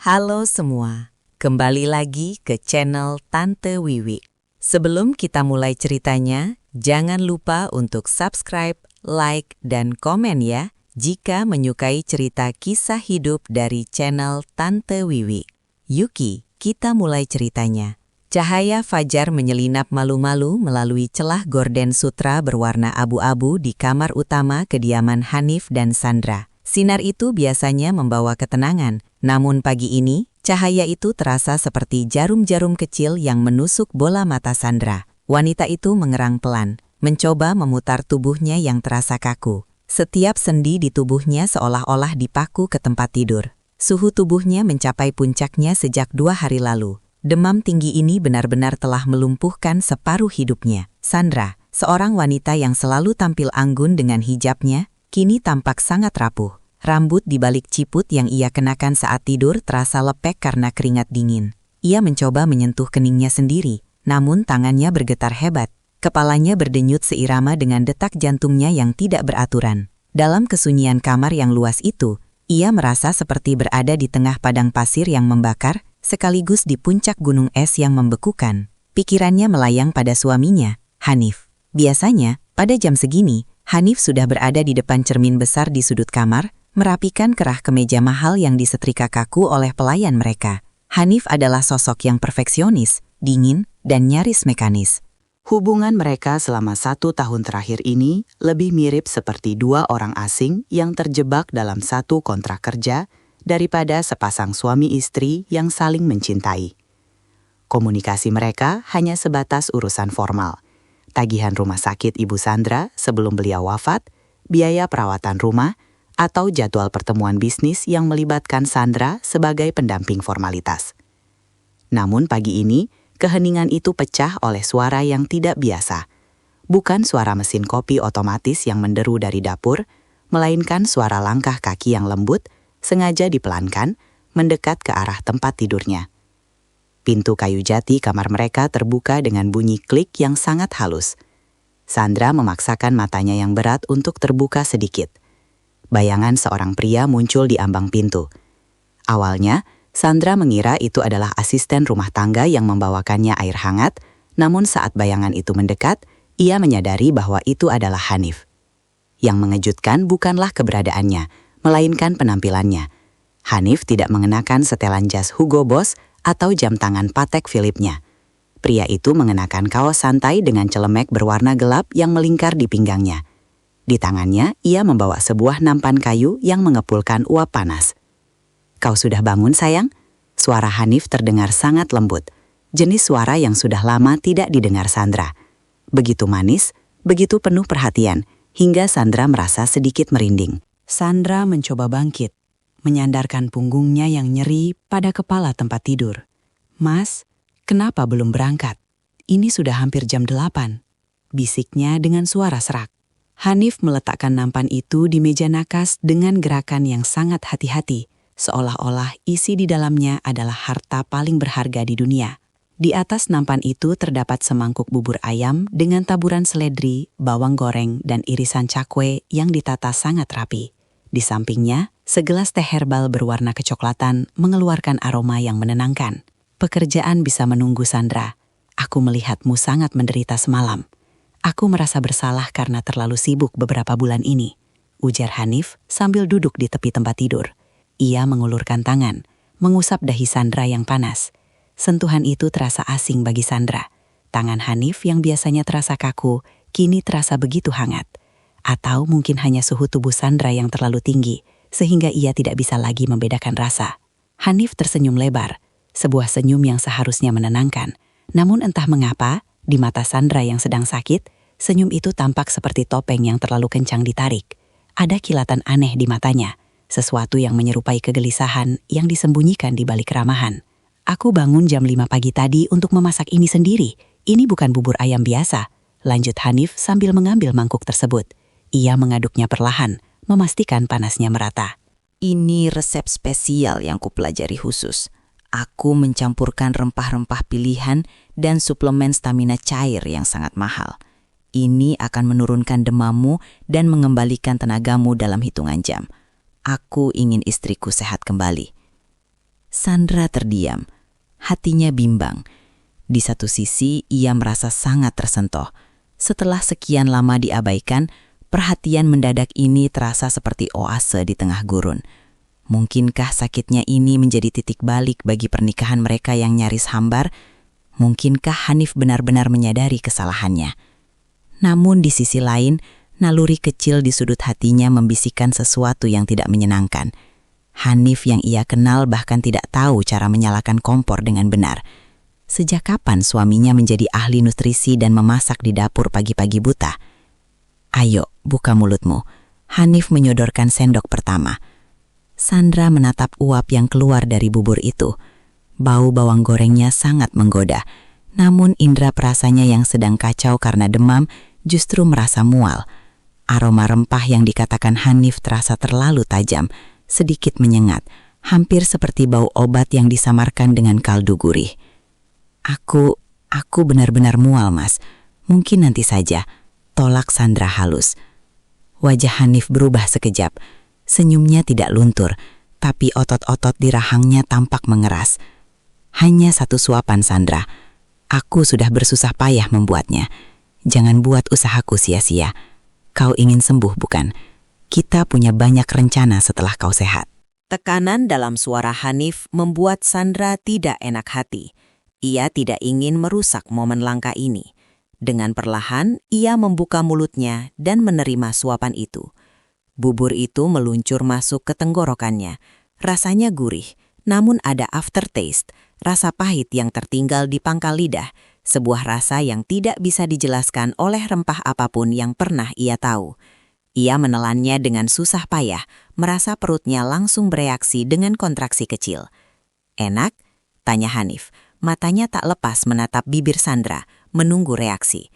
Halo semua, kembali lagi ke channel Tante Wiwi. Sebelum kita mulai ceritanya, jangan lupa untuk subscribe, like, dan komen ya jika menyukai cerita kisah hidup dari channel Tante Wiwi. Yuki, kita mulai ceritanya. Cahaya fajar menyelinap malu-malu melalui celah gorden sutra berwarna abu-abu di kamar utama kediaman Hanif dan Sandra. Sinar itu biasanya membawa ketenangan, namun pagi ini, cahaya itu terasa seperti jarum-jarum kecil yang menusuk bola mata Sandra. Wanita itu mengerang pelan, mencoba memutar tubuhnya yang terasa kaku. Setiap sendi di tubuhnya seolah-olah dipaku ke tempat tidur. Suhu tubuhnya mencapai puncaknya sejak 2 hari lalu. Demam tinggi ini benar-benar telah melumpuhkan separuh hidupnya. Sandra, seorang wanita yang selalu tampil anggun dengan hijabnya, kini tampak sangat rapuh. Rambut di balik ciput yang ia kenakan saat tidur terasa lepek karena keringat dingin. Ia mencoba menyentuh keningnya sendiri, namun tangannya bergetar hebat. Kepalanya berdenyut seirama dengan detak jantungnya yang tidak beraturan. Dalam kesunyian kamar yang luas itu, ia merasa seperti berada di tengah padang pasir yang membakar, sekaligus di puncak gunung es yang membekukan. Pikirannya melayang pada suaminya, Hanif. Biasanya, pada jam segini, Hanif sudah berada di depan cermin besar di sudut kamar, merapikan kerah kemeja mahal yang disetrika kaku oleh pelayan mereka. Hanif adalah sosok yang perfeksionis, dingin, dan nyaris mekanis. Hubungan mereka selama 1 tahun terakhir ini lebih mirip seperti 2 orang asing yang terjebak dalam satu kontrak kerja daripada sepasang suami istri yang saling mencintai. Komunikasi mereka hanya sebatas urusan formal. Tagihan rumah sakit Ibu Sandra sebelum beliau wafat, biaya perawatan rumah, atau jadwal pertemuan bisnis yang melibatkan Sandra sebagai pendamping formalitas. Namun pagi ini, keheningan itu pecah oleh suara yang tidak biasa. Bukan suara mesin kopi otomatis yang menderu dari dapur, melainkan suara langkah kaki yang lembut, sengaja dipelankan, mendekat ke arah tempat tidurnya. Pintu kayu jati kamar mereka terbuka dengan bunyi klik yang sangat halus. Sandra memaksakan matanya yang berat untuk terbuka sedikit. Bayangan seorang pria muncul di ambang pintu. Awalnya, Sandra mengira itu adalah asisten rumah tangga yang membawakannya air hangat, namun saat bayangan itu mendekat, ia menyadari bahwa itu adalah Hanif. Yang mengejutkan bukanlah keberadaannya, melainkan penampilannya. Hanif tidak mengenakan setelan jas Hugo Boss atau jam tangan Patek Philippe-nya. Pria itu mengenakan kaos santai dengan celemek berwarna gelap yang melingkar di pinggangnya. Di tangannya, ia membawa sebuah nampan kayu yang mengepulkan uap panas. "Kau sudah bangun, sayang?" Suara Hanif terdengar sangat lembut, jenis suara yang sudah lama tidak didengar Sandra. Begitu manis, begitu penuh perhatian, hingga Sandra merasa sedikit merinding. Sandra mencoba bangkit, menyandarkan punggungnya yang nyeri pada kepala tempat tidur. "Mas, kenapa belum berangkat? Ini sudah hampir jam 8, bisiknya dengan suara serak. Hanif meletakkan nampan itu di meja nakas dengan gerakan yang sangat hati-hati, seolah-olah isi di dalamnya adalah harta paling berharga di dunia. Di atas nampan itu terdapat semangkuk bubur ayam dengan taburan seledri, bawang goreng, dan irisan cakwe yang ditata sangat rapi. Di sampingnya, segelas teh herbal berwarna kecoklatan mengeluarkan aroma yang menenangkan. "Pekerjaan bisa menunggu, Sandra. Aku melihatmu sangat menderita semalam. Aku merasa bersalah karena terlalu sibuk beberapa bulan ini," ujar Hanif sambil duduk di tepi tempat tidur. Ia mengulurkan tangan, mengusap dahi Sandra yang panas. Sentuhan itu terasa asing bagi Sandra. Tangan Hanif yang biasanya terasa kaku, kini terasa begitu hangat. Atau mungkin hanya suhu tubuh Sandra yang terlalu tinggi, sehingga ia tidak bisa lagi membedakan rasa. Hanif tersenyum lebar, sebuah senyum yang seharusnya menenangkan. Namun entah mengapa, di mata Sandra yang sedang sakit, senyum itu tampak seperti topeng yang terlalu kencang ditarik. Ada kilatan aneh di matanya, sesuatu yang menyerupai kegelisahan yang disembunyikan di balik keramahan. "Aku bangun jam 5 pagi tadi untuk memasak ini sendiri. Ini bukan bubur ayam biasa," lanjut Hanif sambil mengambil mangkuk tersebut. Ia mengaduknya perlahan, memastikan panasnya merata. "Ini resep spesial yang kupelajari khusus. Aku mencampurkan rempah-rempah pilihan dan suplemen stamina cair yang sangat mahal. Ini akan menurunkan demammu dan mengembalikan tenagamu dalam hitungan jam. Aku ingin istriku sehat kembali." Sandra terdiam. Hatinya bimbang. Di satu sisi, ia merasa sangat tersentuh. Setelah sekian lama diabaikan, perhatian mendadak ini terasa seperti oase di tengah gurun. Mungkinkah sakitnya ini menjadi titik balik bagi pernikahan mereka yang nyaris hambar? Mungkinkah Hanif benar-benar menyadari kesalahannya? Namun di sisi lain, naluri kecil di sudut hatinya membisikkan sesuatu yang tidak menyenangkan. Hanif yang ia kenal bahkan tidak tahu cara menyalakan kompor dengan benar. Sejak kapan suaminya menjadi ahli nutrisi dan memasak di dapur pagi-pagi buta? Ayo, buka mulutmu. Hanif menyodorkan sendok pertama. Sandra menatap uap yang keluar dari bubur itu. Bau bawang gorengnya sangat menggoda. Namun indera perasanya yang sedang kacau karena demam justru merasa mual. Aroma rempah yang dikatakan Hanif terasa terlalu tajam, sedikit menyengat, hampir seperti bau obat yang disamarkan dengan kaldu gurih. Aku benar-benar mual, Mas. Mungkin nanti saja, tolak Sandra halus. Wajah Hanif berubah sekejap. Senyumnya tidak luntur, tapi otot-otot di rahangnya tampak mengeras. Hanya satu suapan, Sandra. Aku sudah bersusah payah membuatnya. Jangan buat usahaku sia-sia. Kau ingin sembuh, bukan? Kita punya banyak rencana setelah kau sehat. Tekanan dalam suara Hanif membuat Sandra tidak enak hati. Ia tidak ingin merusak momen langka ini. Dengan perlahan, ia membuka mulutnya dan menerima suapan itu. Bubur itu meluncur masuk ke tenggorokannya. Rasanya gurih, namun ada aftertaste, rasa pahit yang tertinggal di pangkal lidah, sebuah rasa yang tidak bisa dijelaskan oleh rempah apapun yang pernah ia tahu. Ia menelannya dengan susah payah, merasa perutnya langsung bereaksi dengan kontraksi kecil. Enak? Tanya Hanif. Matanya tak lepas menatap bibir Sandra, menunggu reaksi.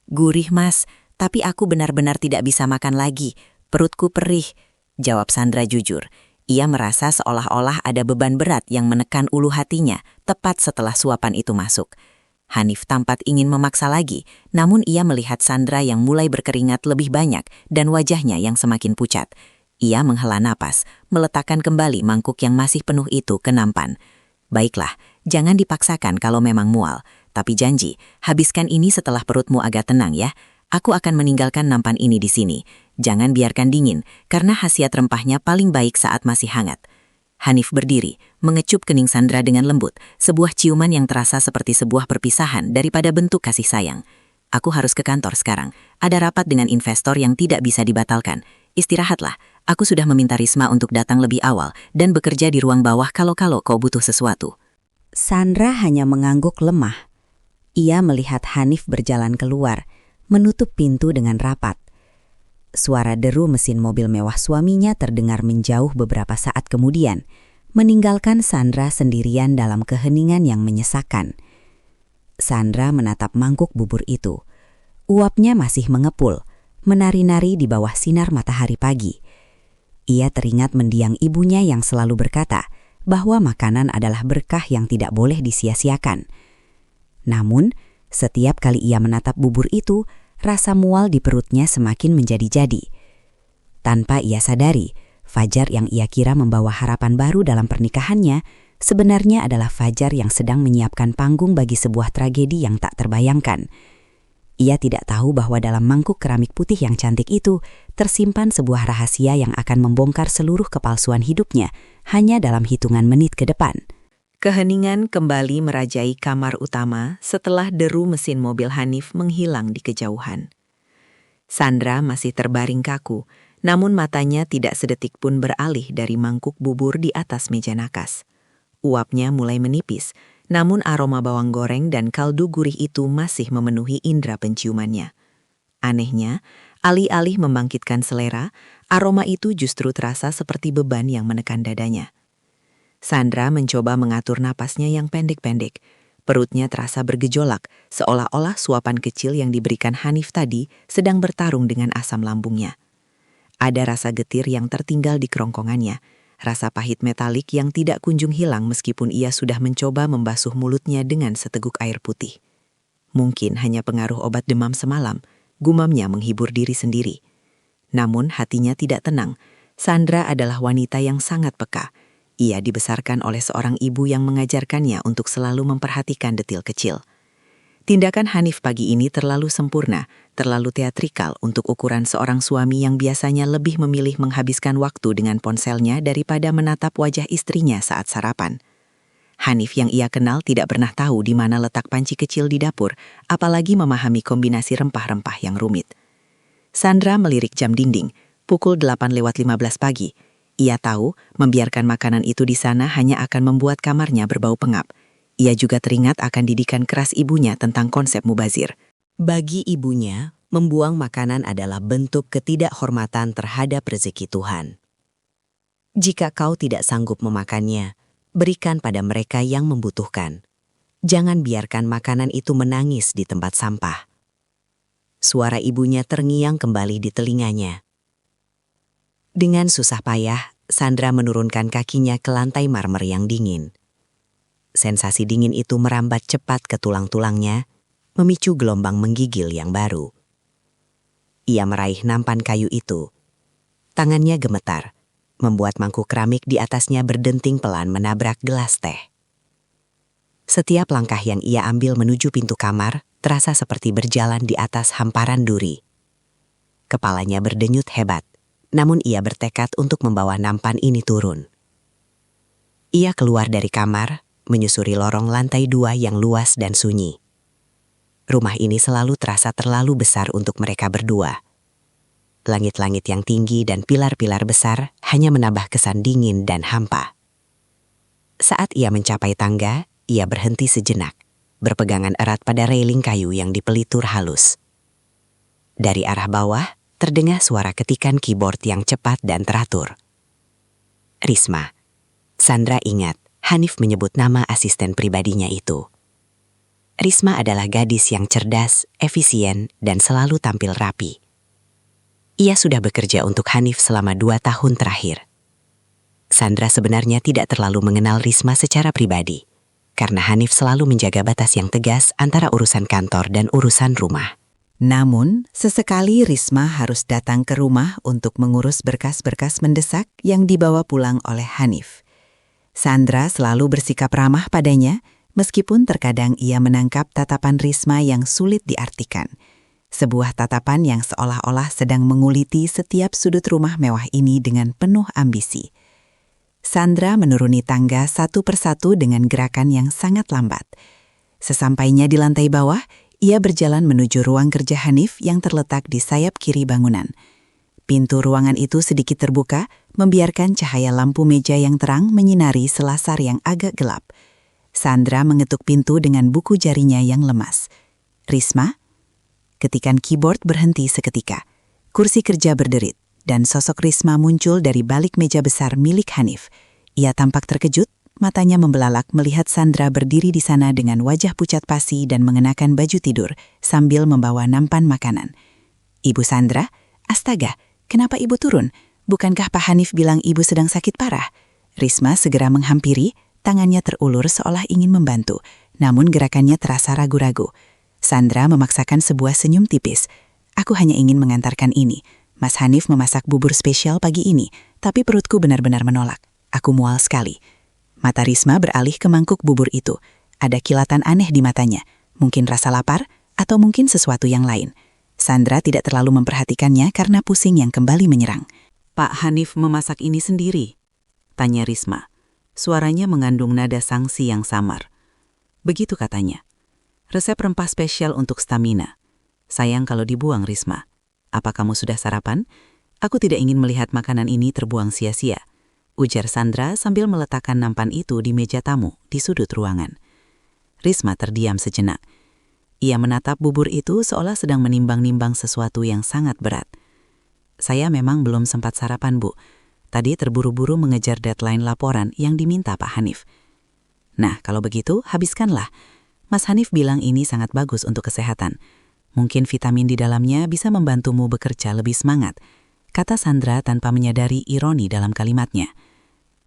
Gurih, Mas, tapi aku benar-benar tidak bisa makan lagi. Perutku perih, jawab Sandra jujur. Ia merasa seolah-olah ada beban berat yang menekan ulu hatinya tepat setelah suapan itu masuk. Hanif tampak ingin memaksa lagi, namun ia melihat Sandra yang mulai berkeringat lebih banyak dan wajahnya yang semakin pucat. Ia menghela napas, meletakkan kembali mangkuk yang masih penuh itu ke nampan. Baiklah, jangan dipaksakan kalau memang mual, tapi janji, habiskan ini setelah perutmu agak tenang ya. Aku akan meninggalkan nampan ini di sini. Jangan biarkan dingin, karena khasiat rempahnya paling baik saat masih hangat. Hanif berdiri, mengecup kening Sandra dengan lembut, sebuah ciuman yang terasa seperti sebuah perpisahan daripada bentuk kasih sayang. Aku harus ke kantor sekarang. Ada rapat dengan investor yang tidak bisa dibatalkan. Istirahatlah, aku sudah meminta Risma untuk datang lebih awal dan bekerja di ruang bawah kalau kau butuh sesuatu. Sandra hanya mengangguk lemah. Ia melihat Hanif berjalan keluar, menutup pintu dengan rapat. Suara deru mesin mobil mewah suaminya terdengar menjauh beberapa saat kemudian, meninggalkan Sandra sendirian dalam keheningan yang menyesakan. Sandra menatap mangkuk bubur itu. Uapnya masih mengepul, menari-nari di bawah sinar matahari pagi. Ia teringat mendiang ibunya yang selalu berkata bahwa makanan adalah berkah yang tidak boleh disia-siakan. Namun, setiap kali ia menatap bubur itu, rasa mual di perutnya semakin menjadi-jadi. Tanpa ia sadari, Fajar yang ia kira membawa harapan baru dalam pernikahannya, sebenarnya adalah Fajar yang sedang menyiapkan panggung bagi sebuah tragedi yang tak terbayangkan. Ia tidak tahu bahwa dalam mangkuk keramik putih yang cantik itu, tersimpan sebuah rahasia yang akan membongkar seluruh kepalsuan hidupnya hanya dalam hitungan menit ke depan. Keheningan kembali merajai kamar utama setelah deru mesin mobil Hanif menghilang di kejauhan. Sandra masih terbaring kaku, namun matanya tidak sedetik pun beralih dari mangkuk bubur di atas meja nakas. Uapnya mulai menipis, namun aroma bawang goreng dan kaldu gurih itu masih memenuhi indera penciumannya. Anehnya, alih-alih membangkitkan selera, aroma itu justru terasa seperti beban yang menekan dadanya. Sandra mencoba mengatur napasnya yang pendek-pendek. Perutnya terasa bergejolak, seolah-olah suapan kecil yang diberikan Hanif tadi sedang bertarung dengan asam lambungnya. Ada rasa getir yang tertinggal di kerongkongannya, rasa pahit metalik yang tidak kunjung hilang meskipun ia sudah mencoba membasuh mulutnya dengan seteguk air putih. Mungkin hanya pengaruh obat demam semalam, gumamnya menghibur diri sendiri. Namun hatinya tidak tenang. Sandra adalah wanita yang sangat peka. Ia dibesarkan oleh seorang ibu yang mengajarkannya untuk selalu memperhatikan detil kecil. Tindakan Hanif pagi ini terlalu sempurna, terlalu teatrikal untuk ukuran seorang suami yang biasanya lebih memilih menghabiskan waktu dengan ponselnya daripada menatap wajah istrinya saat sarapan. Hanif yang ia kenal tidak pernah tahu di mana letak panci kecil di dapur, apalagi memahami kombinasi rempah-rempah yang rumit. Sandra melirik jam dinding, pukul 8:15 pagi. Ia tahu membiarkan makanan itu di sana hanya akan membuat kamarnya berbau pengap. Ia juga teringat akan didikan keras ibunya tentang konsep mubazir. Bagi ibunya, membuang makanan adalah bentuk ketidakhormatan terhadap rezeki Tuhan. Jika kau tidak sanggup memakannya, berikan pada mereka yang membutuhkan. Jangan biarkan makanan itu menangis di tempat sampah. Suara ibunya terngiang kembali di telinganya. Dengan susah payah, Sandra menurunkan kakinya ke lantai marmer yang dingin. Sensasi dingin itu merambat cepat ke tulang-tulangnya, memicu gelombang menggigil yang baru. Ia meraih nampan kayu itu. Tangannya gemetar, membuat mangkuk keramik di atasnya berdenting pelan menabrak gelas teh. Setiap langkah yang ia ambil menuju pintu kamar terasa seperti berjalan di atas hamparan duri. Kepalanya berdenyut hebat. Namun ia bertekad untuk membawa nampan ini turun. Ia keluar dari kamar, menyusuri lorong lantai 2 yang luas dan sunyi. Rumah ini selalu terasa terlalu besar untuk mereka berdua. Langit-langit yang tinggi dan pilar-pilar besar hanya menambah kesan dingin dan hampa. Saat ia mencapai tangga, ia berhenti sejenak, berpegangan erat pada railing kayu yang dipelitur halus. Dari arah bawah, terdengar suara ketikan keyboard yang cepat dan teratur. Risma. Sandra ingat, Hanif menyebut nama asisten pribadinya itu. Risma adalah gadis yang cerdas, efisien, dan selalu tampil rapi. Ia sudah bekerja untuk Hanif selama 2 tahun terakhir. Sandra sebenarnya tidak terlalu mengenal Risma secara pribadi, karena Hanif selalu menjaga batas yang tegas antara urusan kantor dan urusan rumah. Namun, sesekali Risma harus datang ke rumah untuk mengurus berkas-berkas mendesak yang dibawa pulang oleh Hanif. Sandra selalu bersikap ramah padanya, meskipun terkadang ia menangkap tatapan Risma yang sulit diartikan. Sebuah tatapan yang seolah-olah sedang menguliti setiap sudut rumah mewah ini dengan penuh ambisi. Sandra menuruni tangga satu persatu dengan gerakan yang sangat lambat. Sesampainya di lantai bawah, ia berjalan menuju ruang kerja Hanif yang terletak di sayap kiri bangunan. Pintu ruangan itu sedikit terbuka, membiarkan cahaya lampu meja yang terang menyinari selasar yang agak gelap. Sandra mengetuk pintu dengan buku jarinya yang lemas. Risma? Ketikan keyboard berhenti seketika. Kursi kerja berderit, dan sosok Risma muncul dari balik meja besar milik Hanif. Ia tampak terkejut, matanya membelalak melihat Sandra berdiri di sana dengan wajah pucat pasi dan mengenakan baju tidur sambil membawa nampan makanan. Ibu Sandra, astaga, kenapa ibu turun? Bukankah Pak Hanif bilang ibu sedang sakit parah? Risma segera menghampiri, tangannya terulur seolah ingin membantu, namun gerakannya terasa ragu-ragu. Sandra memaksakan sebuah senyum tipis. Aku hanya ingin mengantarkan ini. Mas Hanif memasak bubur spesial pagi ini, tapi perutku benar-benar menolak. Aku mual sekali. Mata Risma beralih ke mangkuk bubur itu. Ada kilatan aneh di matanya. Mungkin rasa lapar, atau mungkin sesuatu yang lain. Sandra tidak terlalu memperhatikannya karena pusing yang kembali menyerang. Pak Hanif memasak ini sendiri? Tanya Risma. Suaranya mengandung nada sangsi yang samar. Begitu katanya. Resep rempah spesial untuk stamina. Sayang kalau dibuang, Risma. Apa kamu sudah sarapan? Aku tidak ingin melihat makanan ini terbuang sia-sia. Ujar Sandra sambil meletakkan nampan itu di meja tamu di sudut ruangan. Risma terdiam sejenak. Ia menatap bubur itu seolah sedang menimbang-nimbang sesuatu yang sangat berat. Saya memang belum sempat sarapan, Bu. Tadi terburu-buru mengejar deadline laporan yang diminta Pak Hanif. Nah, kalau begitu, habiskanlah. Mas Hanif bilang ini sangat bagus untuk kesehatan. Mungkin vitamin di dalamnya bisa membantumu bekerja lebih semangat, kata Sandra tanpa menyadari ironi dalam kalimatnya.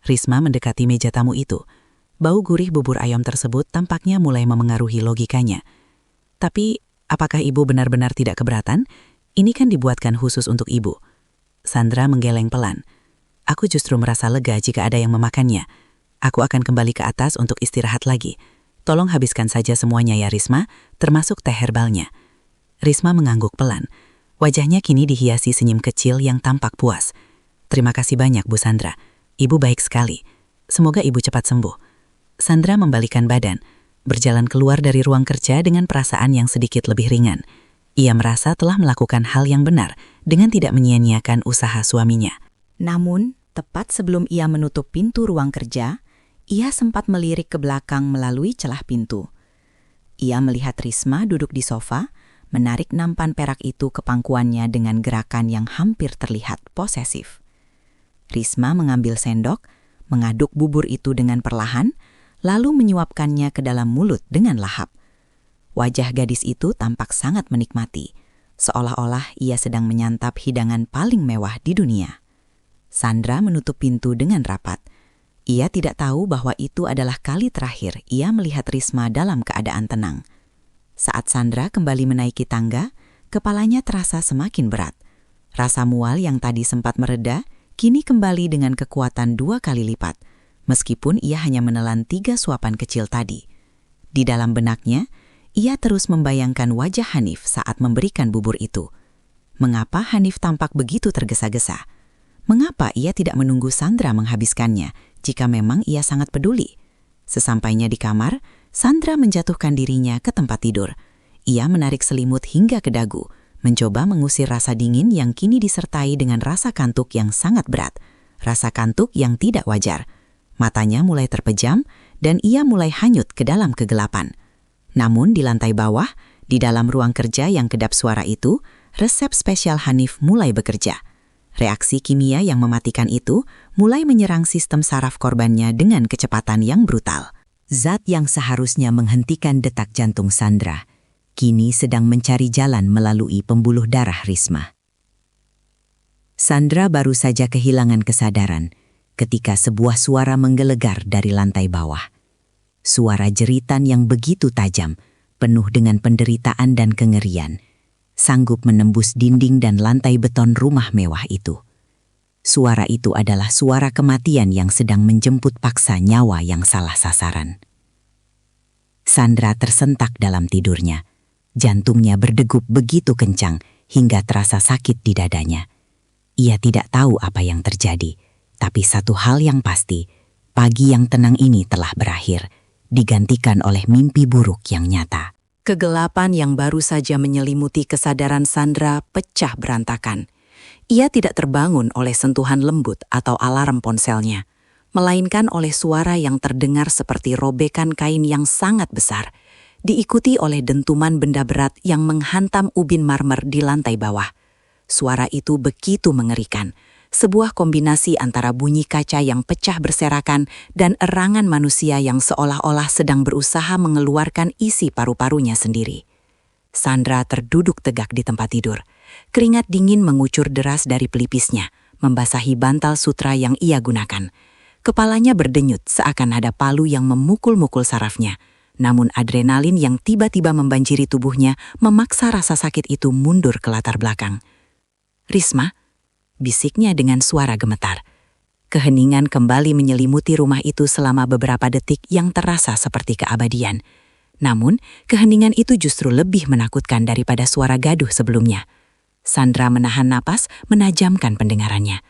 Risma mendekati meja tamu itu. Bau gurih bubur ayam tersebut tampaknya mulai memengaruhi logikanya. Tapi, apakah ibu benar-benar tidak keberatan? Ini kan dibuatkan khusus untuk ibu. Sandra menggeleng pelan. Aku justru merasa lega jika ada yang memakannya. Aku akan kembali ke atas untuk istirahat lagi. Tolong habiskan saja semuanya ya Risma, termasuk teh herbalnya. Risma mengangguk pelan. Wajahnya kini dihiasi senyum kecil yang tampak puas. Terima kasih banyak Bu Sandra. Ibu baik sekali. Semoga ibu cepat sembuh. Sandra membalikan badan, berjalan keluar dari ruang kerja dengan perasaan yang sedikit lebih ringan. Ia merasa telah melakukan hal yang benar dengan tidak menyia-nyiakan usaha suaminya. Namun, tepat sebelum ia menutup pintu ruang kerja, ia sempat melirik ke belakang melalui celah pintu. Ia melihat Risma duduk di sofa, menarik nampan perak itu ke pangkuannya dengan gerakan yang hampir terlihat posesif. Risma mengambil sendok, mengaduk bubur itu dengan perlahan, lalu menyuapkannya ke dalam mulut dengan lahap. Wajah gadis itu tampak sangat menikmati, seolah-olah ia sedang menyantap hidangan paling mewah di dunia. Sandra menutup pintu dengan rapat. Ia tidak tahu bahwa itu adalah kali terakhir ia melihat Risma dalam keadaan tenang. Saat Sandra kembali menaiki tangga, kepalanya terasa semakin berat. Rasa mual yang tadi sempat mereda, kini kembali dengan kekuatan 2 kali lipat, meskipun ia hanya menelan 3 suapan kecil tadi. Di dalam benaknya, ia terus membayangkan wajah Hanif saat memberikan bubur itu. Mengapa Hanif tampak begitu tergesa-gesa? Mengapa ia tidak menunggu Sandra menghabiskannya jika memang ia sangat peduli? Sesampainya di kamar, Sandra menjatuhkan dirinya ke tempat tidur. Ia menarik selimut hingga ke dagu, mencoba mengusir rasa dingin yang kini disertai dengan rasa kantuk yang sangat berat, rasa kantuk yang tidak wajar. Matanya mulai terpejam dan ia mulai hanyut ke dalam kegelapan. Namun di lantai bawah, di dalam ruang kerja yang kedap suara itu, resep spesial Hanif mulai bekerja. Reaksi kimia yang mematikan itu mulai menyerang sistem saraf korbannya dengan kecepatan yang brutal. Zat yang seharusnya menghentikan detak jantung Sandra, kini sedang mencari jalan melalui pembuluh darah Risma. Sandra baru saja kehilangan kesadaran ketika sebuah suara menggelegar dari lantai bawah. Suara jeritan yang begitu tajam, penuh dengan penderitaan dan kengerian, sanggup menembus dinding dan lantai beton rumah mewah itu. Suara itu adalah suara kematian yang sedang menjemput paksa nyawa yang salah sasaran. Sandra tersentak dalam tidurnya. Jantungnya berdegup begitu kencang hingga terasa sakit di dadanya. Ia tidak tahu apa yang terjadi, tapi satu hal yang pasti, pagi yang tenang ini telah berakhir, digantikan oleh mimpi buruk yang nyata. Kegelapan yang baru saja menyelimuti kesadaran Sandra pecah berantakan. Ia tidak terbangun oleh sentuhan lembut atau alarm ponselnya, melainkan oleh suara yang terdengar seperti robekan kain yang sangat besar, diikuti oleh dentuman benda berat yang menghantam ubin marmer di lantai bawah. Suara itu begitu mengerikan, sebuah kombinasi antara bunyi kaca yang pecah berserakan dan erangan manusia yang seolah-olah sedang berusaha mengeluarkan isi paru-parunya sendiri. Sandra terduduk tegak di tempat tidur. Keringat dingin mengucur deras dari pelipisnya, membasahi bantal sutra yang ia gunakan. Kepalanya berdenyut seakan ada palu yang memukul-mukul sarafnya. Namun adrenalin yang tiba-tiba membanjiri tubuhnya memaksa rasa sakit itu mundur ke latar belakang. "Risma," bisiknya dengan suara gemetar. Keheningan kembali menyelimuti rumah itu selama beberapa detik yang terasa seperti keabadian. Namun, keheningan itu justru lebih menakutkan daripada suara gaduh sebelumnya. Sandra menahan napas, menajamkan pendengarannya.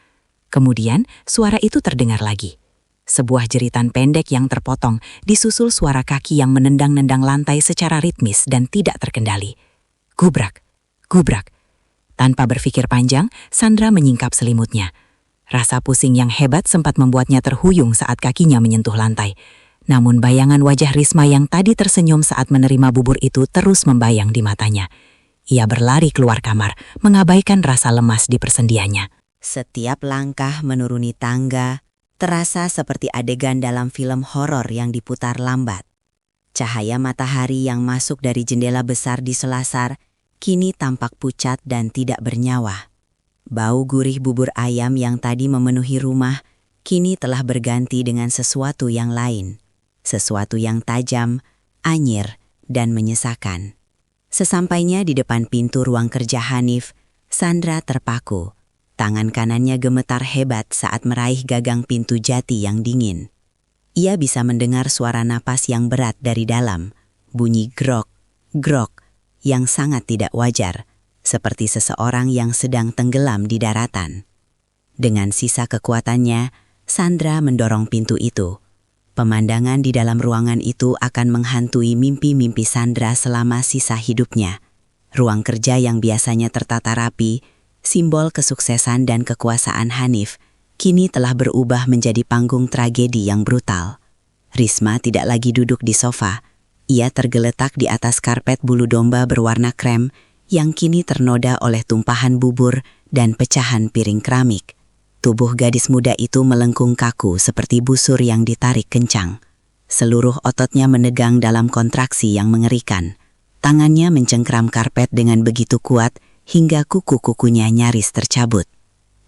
Kemudian, suara itu terdengar lagi. Sebuah jeritan pendek yang terpotong, disusul suara kaki yang menendang-nendang lantai secara ritmis dan tidak terkendali. Gubrak, gubrak. Tanpa berpikir panjang, Sandra menyingkap selimutnya. Rasa pusing yang hebat sempat membuatnya terhuyung saat kakinya menyentuh lantai. Namun bayangan wajah Risma yang tadi tersenyum saat menerima bubur itu terus membayang di matanya. Ia berlari keluar kamar, mengabaikan rasa lemas di persendiannya. Setiap langkah menuruni tangga terasa seperti adegan dalam film horor yang diputar lambat. Cahaya matahari yang masuk dari jendela besar di selasar kini tampak pucat dan tidak bernyawa. Bau gurih bubur ayam yang tadi memenuhi rumah kini telah berganti dengan sesuatu yang lain. Sesuatu yang tajam, anyir, dan menyesakan. Sesampainya di depan pintu ruang kerja Hanif, Sandra terpaku. Tangan kanannya gemetar hebat saat meraih gagang pintu jati yang dingin. Ia bisa mendengar suara napas yang berat dari dalam, bunyi grok, grok, yang sangat tidak wajar, seperti seseorang yang sedang tenggelam di daratan. Dengan sisa kekuatannya, Sandra mendorong pintu itu. Pemandangan di dalam ruangan itu akan menghantui mimpi-mimpi Sandra selama sisa hidupnya. Ruang kerja yang biasanya tertata rapi, simbol kesuksesan dan kekuasaan Hanif, kini telah berubah menjadi panggung tragedi yang brutal. Risma tidak lagi duduk di sofa. Ia tergeletak di atas karpet bulu domba berwarna krem yang kini ternoda oleh tumpahan bubur dan pecahan piring keramik. Tubuh gadis muda itu melengkung kaku seperti busur yang ditarik kencang. Seluruh ototnya menegang dalam kontraksi yang mengerikan. Tangannya mencengkram karpet dengan begitu kuat hingga kuku-kukunya nyaris tercabut.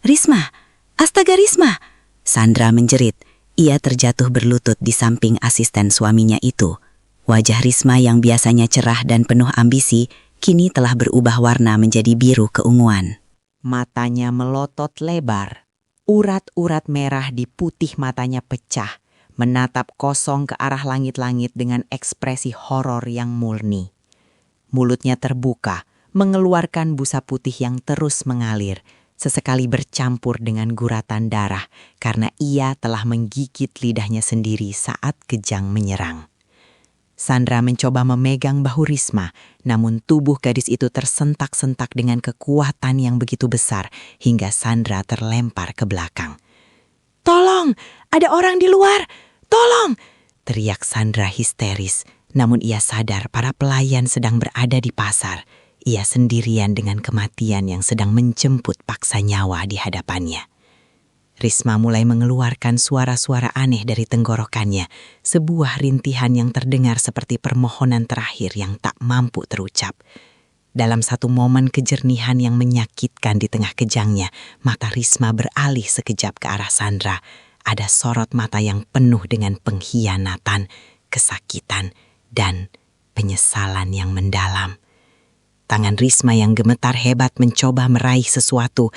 "Risma! Astaga Risma!" Sandra menjerit. Ia terjatuh berlutut di samping asisten suaminya itu. Wajah Risma yang biasanya cerah dan penuh ambisi, kini telah berubah warna menjadi biru keunguan. Matanya melotot lebar. Urat-urat merah di putih matanya pecah, menatap kosong ke arah langit-langit dengan ekspresi horor yang murni. Mulutnya terbuka, mengeluarkan busa putih yang terus mengalir, sesekali bercampur dengan guratan darah karena ia telah menggigit lidahnya sendiri saat kejang menyerang. Sandra mencoba memegang bahu Risma, namun tubuh gadis itu tersentak-sentak dengan kekuatan yang begitu besar hingga Sandra terlempar ke belakang. "Tolong, ada orang di luar! Tolong!" teriak Sandra histeris, namun ia sadar para pelayan sedang berada di pasar. Ia sendirian dengan kematian yang sedang menjemput paksa nyawa di hadapannya. Risma mulai mengeluarkan suara-suara aneh dari tenggorokannya, sebuah rintihan yang terdengar seperti permohonan terakhir yang tak mampu terucap. Dalam satu momen kejernihan yang menyakitkan di tengah kejangnya, mata Risma beralih sekejap ke arah Sandra. Ada sorot mata yang penuh dengan pengkhianatan, kesakitan, dan penyesalan yang mendalam. Tangan Risma yang gemetar hebat mencoba meraih sesuatu.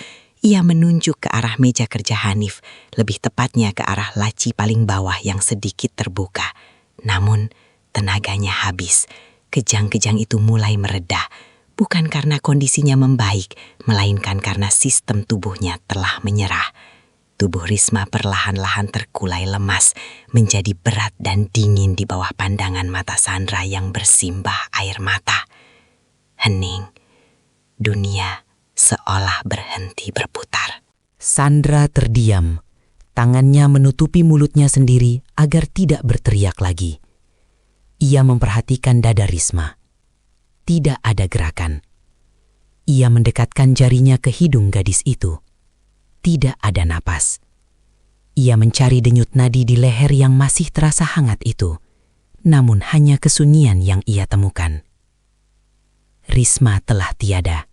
Ia menunjuk ke arah meja kerja Hanif, lebih tepatnya ke arah laci paling bawah yang sedikit terbuka. Namun, tenaganya habis. Kejang-kejang itu mulai meredah, bukan karena kondisinya membaik, melainkan karena sistem tubuhnya telah menyerah. Tubuh Risma perlahan-lahan terkulai lemas, menjadi berat dan dingin di bawah pandangan mata Sandra yang bersimbah air mata. Hening, dunia seolah berhenti berputar. Sandra terdiam, tangannya menutupi mulutnya sendiri agar tidak berteriak lagi. Ia memperhatikan dada Risma. Tidak ada gerakan. Ia mendekatkan jarinya ke hidung gadis itu. Tidak ada napas. Ia mencari denyut nadi di leher yang masih terasa hangat itu, namun hanya kesunyian yang ia temukan. Risma telah tiada.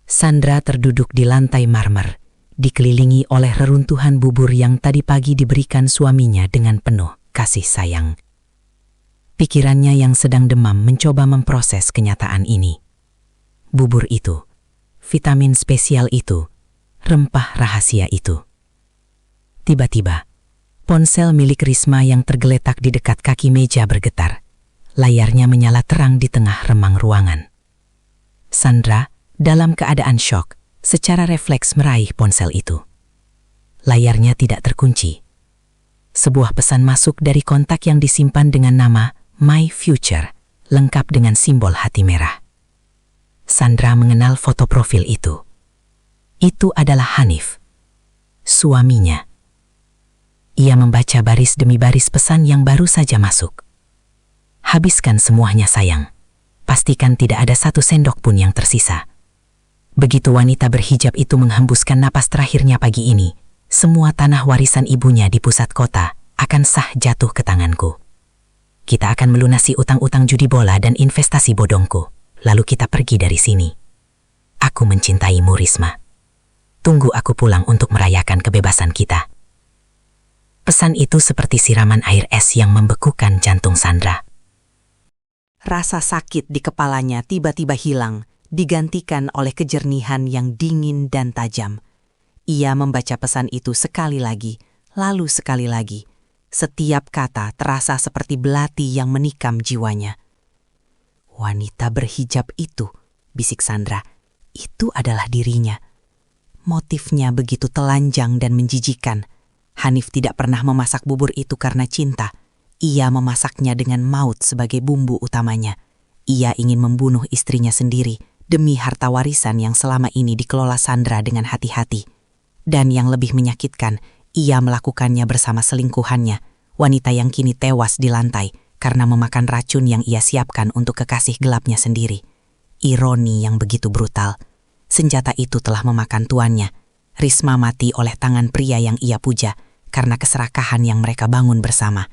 Sandra terduduk di lantai marmer, dikelilingi oleh reruntuhan bubur yang tadi pagi diberikan suaminya dengan penuh kasih sayang. Pikirannya yang sedang demam mencoba memproses kenyataan ini. Bubur itu, vitamin spesial itu, rempah rahasia itu. Tiba-tiba, ponsel milik Risma yang tergeletak di dekat kaki meja bergetar. Layarnya menyala terang di tengah remang ruangan. Sandra, dalam keadaan syok, secara refleks meraih ponsel itu. Layarnya tidak terkunci. Sebuah pesan masuk dari kontak yang disimpan dengan nama My Future, lengkap dengan simbol hati merah. Sandra mengenal foto profil itu. Itu adalah Hanif, suaminya. Ia membaca baris demi baris pesan yang baru saja masuk. Habiskan semuanya sayang. Pastikan tidak ada satu sendok pun yang tersisa. Begitu wanita berhijab itu menghembuskan napas terakhirnya pagi ini, semua tanah warisan ibunya di pusat kota akan sah jatuh ke tanganku. Kita akan melunasi utang-utang judi bola dan investasi bodongku, lalu kita pergi dari sini. Aku mencintaimu, Risma. Tunggu aku pulang untuk merayakan kebebasan kita. Pesan itu seperti siraman air es yang membekukan jantung Sandra. Rasa sakit di kepalanya tiba-tiba hilang, digantikan oleh kejernihan yang dingin dan tajam. Ia membaca pesan itu sekali lagi, lalu sekali lagi. Setiap kata terasa seperti belati yang menikam jiwanya. "Wanita berhijab itu," bisik Sandra, "itu adalah dirinya." Motifnya begitu telanjang dan menjijikan. Hanif tidak pernah memasak bubur itu karena cinta. Ia memasaknya dengan maut sebagai bumbu utamanya. Ia ingin membunuh istrinya sendiri demi harta warisan yang selama ini dikelola Sandra dengan hati-hati. Dan yang lebih menyakitkan, ia melakukannya bersama selingkuhannya, wanita yang kini tewas di lantai karena memakan racun yang ia siapkan untuk kekasih gelapnya sendiri. Ironi yang begitu brutal. Senjata itu telah memakan tuannya. Risma mati oleh tangan pria yang ia puja karena keserakahan yang mereka bangun bersama.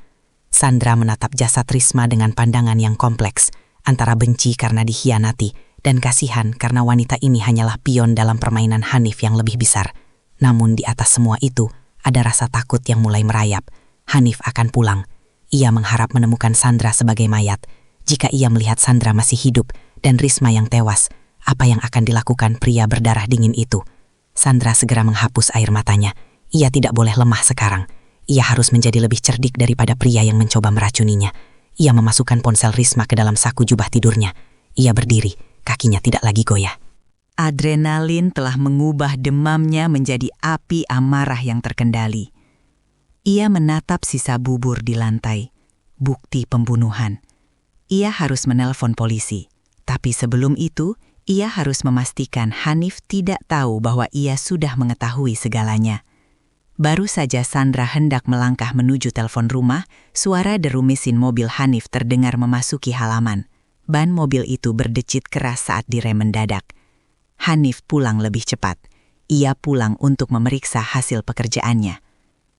Sandra menatap jasad Risma dengan pandangan yang kompleks, antara benci karena dikhianati dan kasihan karena wanita ini hanyalah pion dalam permainan Hanif yang lebih besar. Namun di atas semua itu, ada rasa takut yang mulai merayap. Hanif akan pulang. Ia mengharap menemukan Sandra sebagai mayat. Jika ia melihat Sandra masih hidup dan Risma yang tewas, apa yang akan dilakukan pria berdarah dingin itu? Sandra segera menghapus air matanya. Ia tidak boleh lemah sekarang. Ia harus menjadi lebih cerdik daripada pria yang mencoba meracuninya. Ia memasukkan ponsel Risma ke dalam saku jubah tidurnya. Ia berdiri, kakinya tidak lagi goyah. Adrenalin telah mengubah demamnya menjadi api amarah yang terkendali. Ia menatap sisa bubur di lantai, bukti pembunuhan. Ia harus menelpon polisi, tapi sebelum itu, ia harus memastikan Hanif tidak tahu bahwa ia sudah mengetahui segalanya. Baru saja Sandra hendak melangkah menuju telepon rumah, suara deru mesin mobil Hanif terdengar memasuki halaman. Ban mobil itu berdecit keras saat direm mendadak. Hanif pulang lebih cepat. Ia pulang untuk memeriksa hasil pekerjaannya.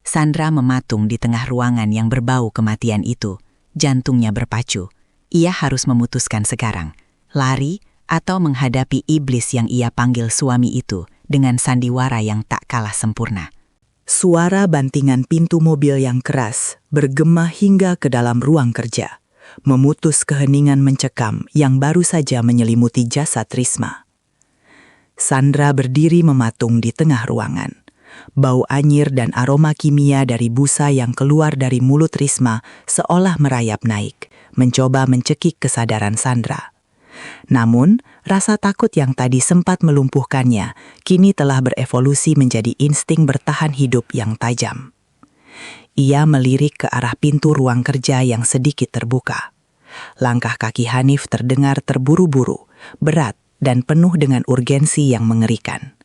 Sandra mematung di tengah ruangan yang berbau kematian itu. Jantungnya berpacu. Ia harus memutuskan sekarang. Lari atau menghadapi iblis yang ia panggil suami itu dengan sandiwara yang tak kalah sempurna. Suara bantingan pintu mobil yang keras bergema hingga ke dalam ruang kerja, memutus keheningan mencekam yang baru saja menyelimuti jasad Risma. Sandra berdiri mematung di tengah ruangan. Bau anyir dan aroma kimia dari busa yang keluar dari mulut Risma seolah merayap naik, mencoba mencekik kesadaran Sandra. Namun, rasa takut yang tadi sempat melumpuhkannya kini telah berevolusi menjadi insting bertahan hidup yang tajam. Ia melirik ke arah pintu ruang kerja yang sedikit terbuka. Langkah kaki Hanif terdengar terburu-buru, berat, dan penuh dengan urgensi yang mengerikan.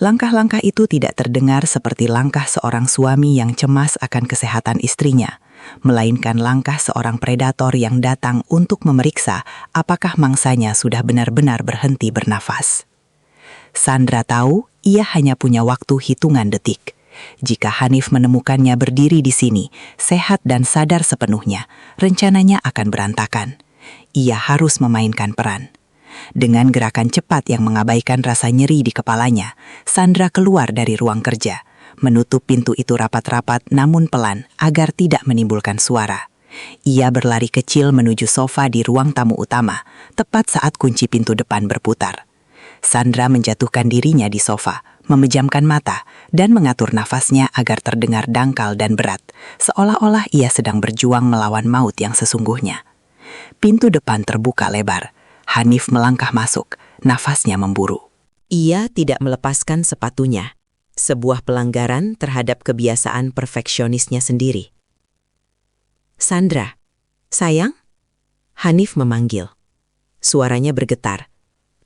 Langkah-langkah itu tidak terdengar seperti langkah seorang suami yang cemas akan kesehatan istrinya, melainkan langkah seorang predator yang datang untuk memeriksa apakah mangsanya sudah benar-benar berhenti bernafas. Sandra tahu ia hanya punya waktu hitungan detik. Jika Hanif menemukannya berdiri di sini, sehat dan sadar sepenuhnya, rencananya akan berantakan. Ia harus memainkan peran. Dengan gerakan cepat yang mengabaikan rasa nyeri di kepalanya, Sandra keluar dari ruang kerja, menutup pintu itu rapat-rapat namun pelan agar tidak menimbulkan suara. Ia berlari kecil menuju sofa di ruang tamu utama, tepat saat kunci pintu depan berputar. Sandra menjatuhkan dirinya di sofa, memejamkan mata, dan mengatur nafasnya agar terdengar dangkal dan berat, seolah-olah ia sedang berjuang melawan maut yang sesungguhnya. Pintu depan terbuka lebar. Hanif melangkah masuk, nafasnya memburu. Ia tidak melepaskan sepatunya, sebuah pelanggaran terhadap kebiasaan perfeksionisnya sendiri. "Sandra, sayang?" Hanif memanggil. Suaranya bergetar,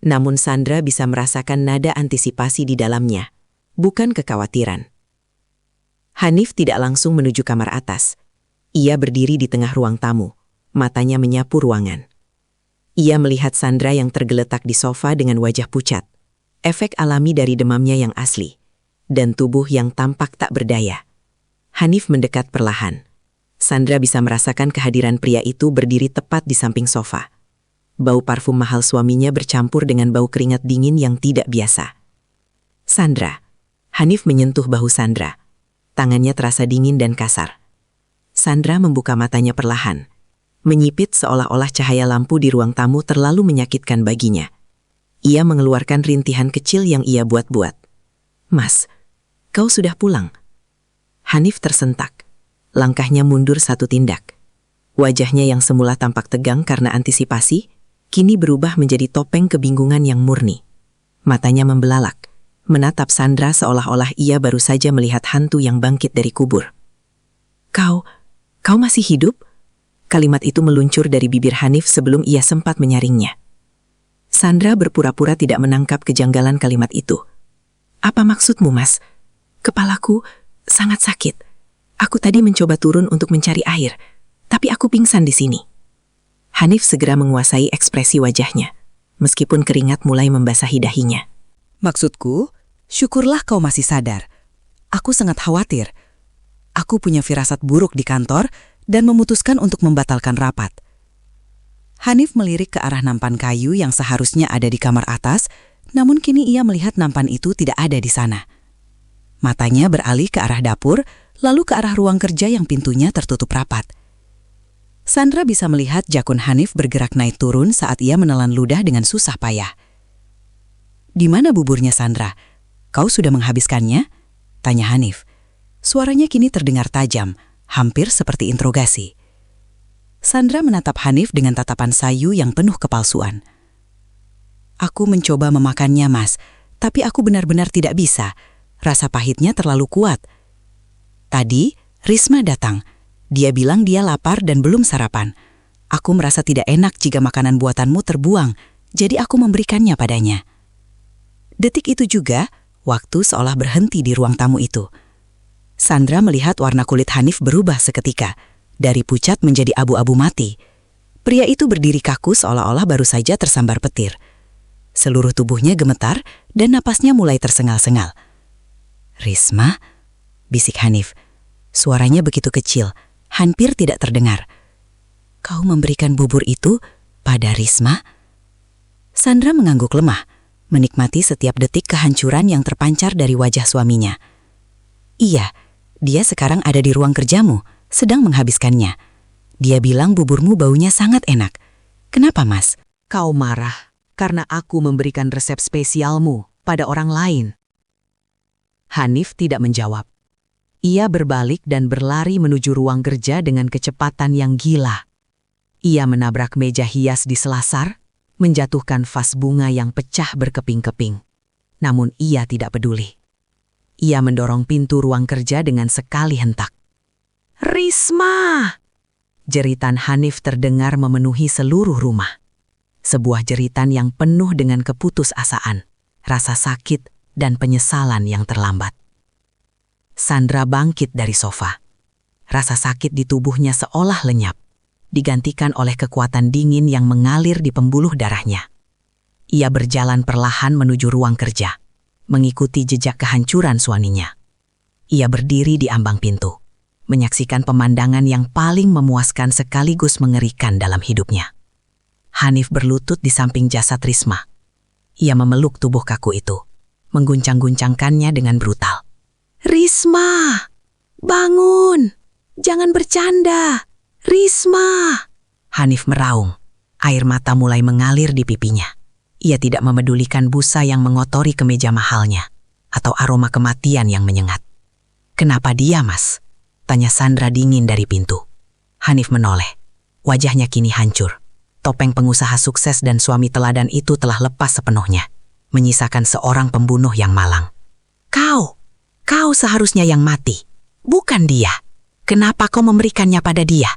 namun Sandra bisa merasakan nada antisipasi di dalamnya, bukan kekhawatiran. Hanif tidak langsung menuju kamar atas. Ia berdiri di tengah ruang tamu, matanya menyapu ruangan. Ia melihat Sandra yang tergeletak di sofa dengan wajah pucat, efek alami dari demamnya yang asli, dan tubuh yang tampak tak berdaya. Hanif mendekat perlahan. Sandra bisa merasakan kehadiran pria itu berdiri tepat di samping sofa. Bau parfum mahal suaminya bercampur dengan bau keringat dingin yang tidak biasa. "Sandra." Hanif menyentuh bahu Sandra. Tangannya terasa dingin dan kasar. Sandra membuka matanya perlahan, menyipit seolah-olah cahaya lampu di ruang tamu terlalu menyakitkan baginya. Ia mengeluarkan rintihan kecil yang ia buat-buat. "Mas, kau sudah pulang?" Hanif tersentak. Langkahnya mundur satu tindak. Wajahnya yang semula tampak tegang karena antisipasi, kini berubah menjadi topeng kebingungan yang murni. Matanya membelalak, menatap Sandra seolah-olah ia baru saja melihat hantu yang bangkit dari kubur. Kau masih hidup?" Kalimat itu meluncur dari bibir Hanif sebelum ia sempat menyaringnya. Sandra berpura-pura tidak menangkap kejanggalan kalimat itu. "Apa maksudmu, Mas? Kepalaku sangat sakit. Aku tadi mencoba turun untuk mencari air, tapi aku pingsan di sini." Hanif segera menguasai ekspresi wajahnya, meskipun keringat mulai membasahi dahinya. "Maksudku, syukurlah kau masih sadar. Aku sangat khawatir. Aku punya firasat buruk di kantor dan memutuskan untuk membatalkan rapat." Hanif melirik ke arah nampan kayu yang seharusnya ada di kamar atas, namun kini ia melihat nampan itu tidak ada di sana. Matanya beralih ke arah dapur, lalu ke arah ruang kerja yang pintunya tertutup rapat. Sandra bisa melihat jakun Hanif bergerak naik turun saat ia menelan ludah dengan susah payah. "Di mana buburnya, Sandra? Kau sudah menghabiskannya?" tanya Hanif. Suaranya kini terdengar tajam, hampir seperti interogasi. Sandra menatap Hanif dengan tatapan sayu yang penuh kepalsuan. "Aku mencoba memakannya, Mas, tapi aku benar-benar tidak bisa. Rasa pahitnya terlalu kuat. Tadi, Risma datang. Dia bilang dia lapar dan belum sarapan. Aku merasa tidak enak jika makanan buatanmu terbuang, jadi aku memberikannya padanya." Detik itu juga, waktu seolah berhenti di ruang tamu itu. Sandra melihat warna kulit Hanif berubah seketika, dari pucat menjadi abu-abu mati. Pria itu berdiri kaku seolah-olah baru saja tersambar petir. Seluruh tubuhnya gemetar dan napasnya mulai tersengal-sengal. "Risma?" bisik Hanif. Suaranya begitu kecil, hampir tidak terdengar. "Kau memberikan bubur itu pada Risma?" Sandra mengangguk lemah, menikmati setiap detik kehancuran yang terpancar dari wajah suaminya. "Iya, dia sekarang ada di ruang kerjamu, sedang menghabiskannya. Dia bilang buburmu baunya sangat enak. Kenapa, Mas?" "Kau marah karena aku memberikan resep spesialmu pada orang lain." Hanif tidak menjawab. Ia berbalik dan berlari menuju ruang kerja dengan kecepatan yang gila. Ia menabrak meja hias di selasar, menjatuhkan vas bunga yang pecah berkeping-keping. Namun ia tidak peduli. Ia mendorong pintu ruang kerja dengan sekali hentak. "Risma!" Jeritan Hanif terdengar memenuhi seluruh rumah. Sebuah jeritan yang penuh dengan keputusasaan, rasa sakit, dan penyesalan yang terlambat. Sandra bangkit dari sofa. Rasa sakit di tubuhnya seolah lenyap, digantikan oleh kekuatan dingin yang mengalir di pembuluh darahnya. Ia berjalan perlahan menuju ruang kerja, mengikuti jejak kehancuran suaminya. Ia berdiri di ambang pintu, menyaksikan pemandangan yang paling memuaskan sekaligus mengerikan dalam hidupnya. Hanif berlutut di samping jasad Risma. Ia memeluk tubuh kaku itu, mengguncang-guncangkannya dengan brutal. "Risma, bangun! Jangan bercanda! Risma!" Hanif meraung. Air mata mulai mengalir di pipinya. Ia tidak memedulikan busa yang mengotori kemeja mahalnya, atau aroma kematian yang menyengat. "Kenapa dia, Mas?" tanya Sandra dingin dari pintu. Hanif menoleh. Wajahnya kini hancur. Topeng pengusaha sukses dan suami teladan itu telah lepas sepenuhnya, menyisakan seorang pembunuh yang malang. Kau seharusnya yang mati, bukan dia. Kenapa kau memberikannya pada dia?"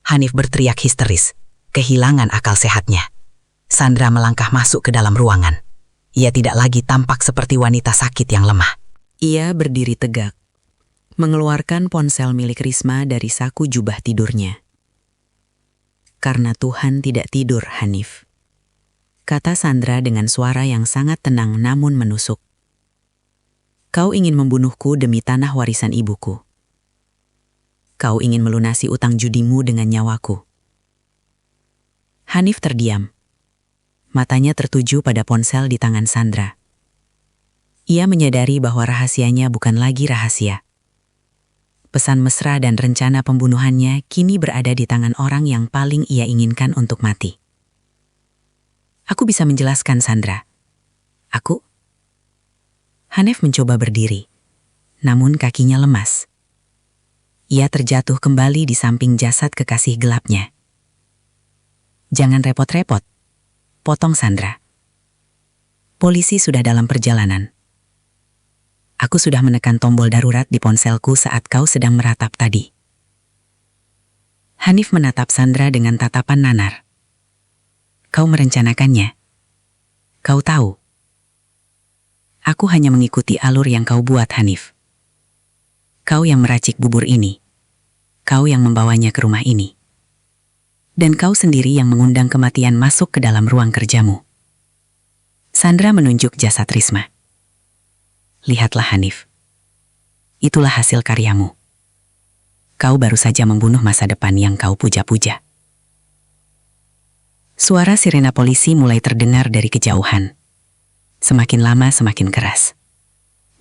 Hanif berteriak histeris, kehilangan akal sehatnya. Sandra melangkah masuk ke dalam ruangan. Ia tidak lagi tampak seperti wanita sakit yang lemah. Ia berdiri tegak, mengeluarkan ponsel milik Risma dari saku jubah tidurnya. "Karena Tuhan tidak tidur, Hanif," kata Sandra dengan suara yang sangat tenang namun menusuk. "Kau ingin membunuhku demi tanah warisan ibuku. Kau ingin melunasi utang judimu dengan nyawaku." Hanif terdiam. Matanya tertuju pada ponsel di tangan Sandra. Ia menyadari bahwa rahasianya bukan lagi rahasia. Pesan mesra dan rencana pembunuhannya kini berada di tangan orang yang paling ia inginkan untuk mati. "Aku bisa menjelaskan, Sandra. Hanif mencoba berdiri, namun kakinya lemas. Ia terjatuh kembali di samping jasad kekasih gelapnya. "Jangan repot-repot," potong Sandra. "Polisi sudah dalam perjalanan. Aku sudah menekan tombol darurat di ponselku saat kau sedang meratap tadi." Hanif menatap Sandra dengan tatapan nanar. "Kau merencanakannya. Kau tahu. Aku hanya mengikuti alur yang kau buat, Hanif. Kau yang meracik bubur ini. Kau yang membawanya ke rumah ini. Dan kau sendiri yang mengundang kematian masuk ke dalam ruang kerjamu." Sandra menunjuk jasad Risma. "Lihatlah, Hanif. Itulah hasil karyamu. Kau baru saja membunuh masa depan yang kau puja-puja." Suara sirena polisi mulai terdengar dari kejauhan. Semakin lama semakin keras,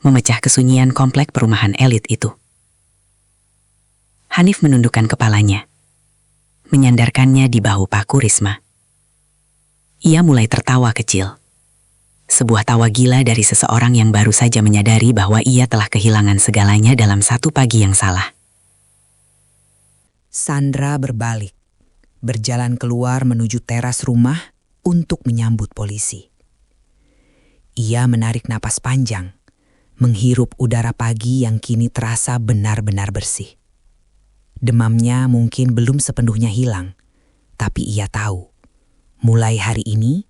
memecah kesunyian komplek perumahan elit itu. Hanif menundukkan kepalanya, menyandarkannya di bahu paku Risma. Ia mulai tertawa kecil. Sebuah tawa gila dari seseorang yang baru saja menyadari bahwa ia telah kehilangan segalanya dalam satu pagi yang salah. Sandra berbalik, berjalan keluar menuju teras rumah untuk menyambut polisi. Ia menarik napas panjang, menghirup udara pagi yang kini terasa benar-benar bersih. Demamnya mungkin belum sepenuhnya hilang, tapi ia tahu, mulai hari ini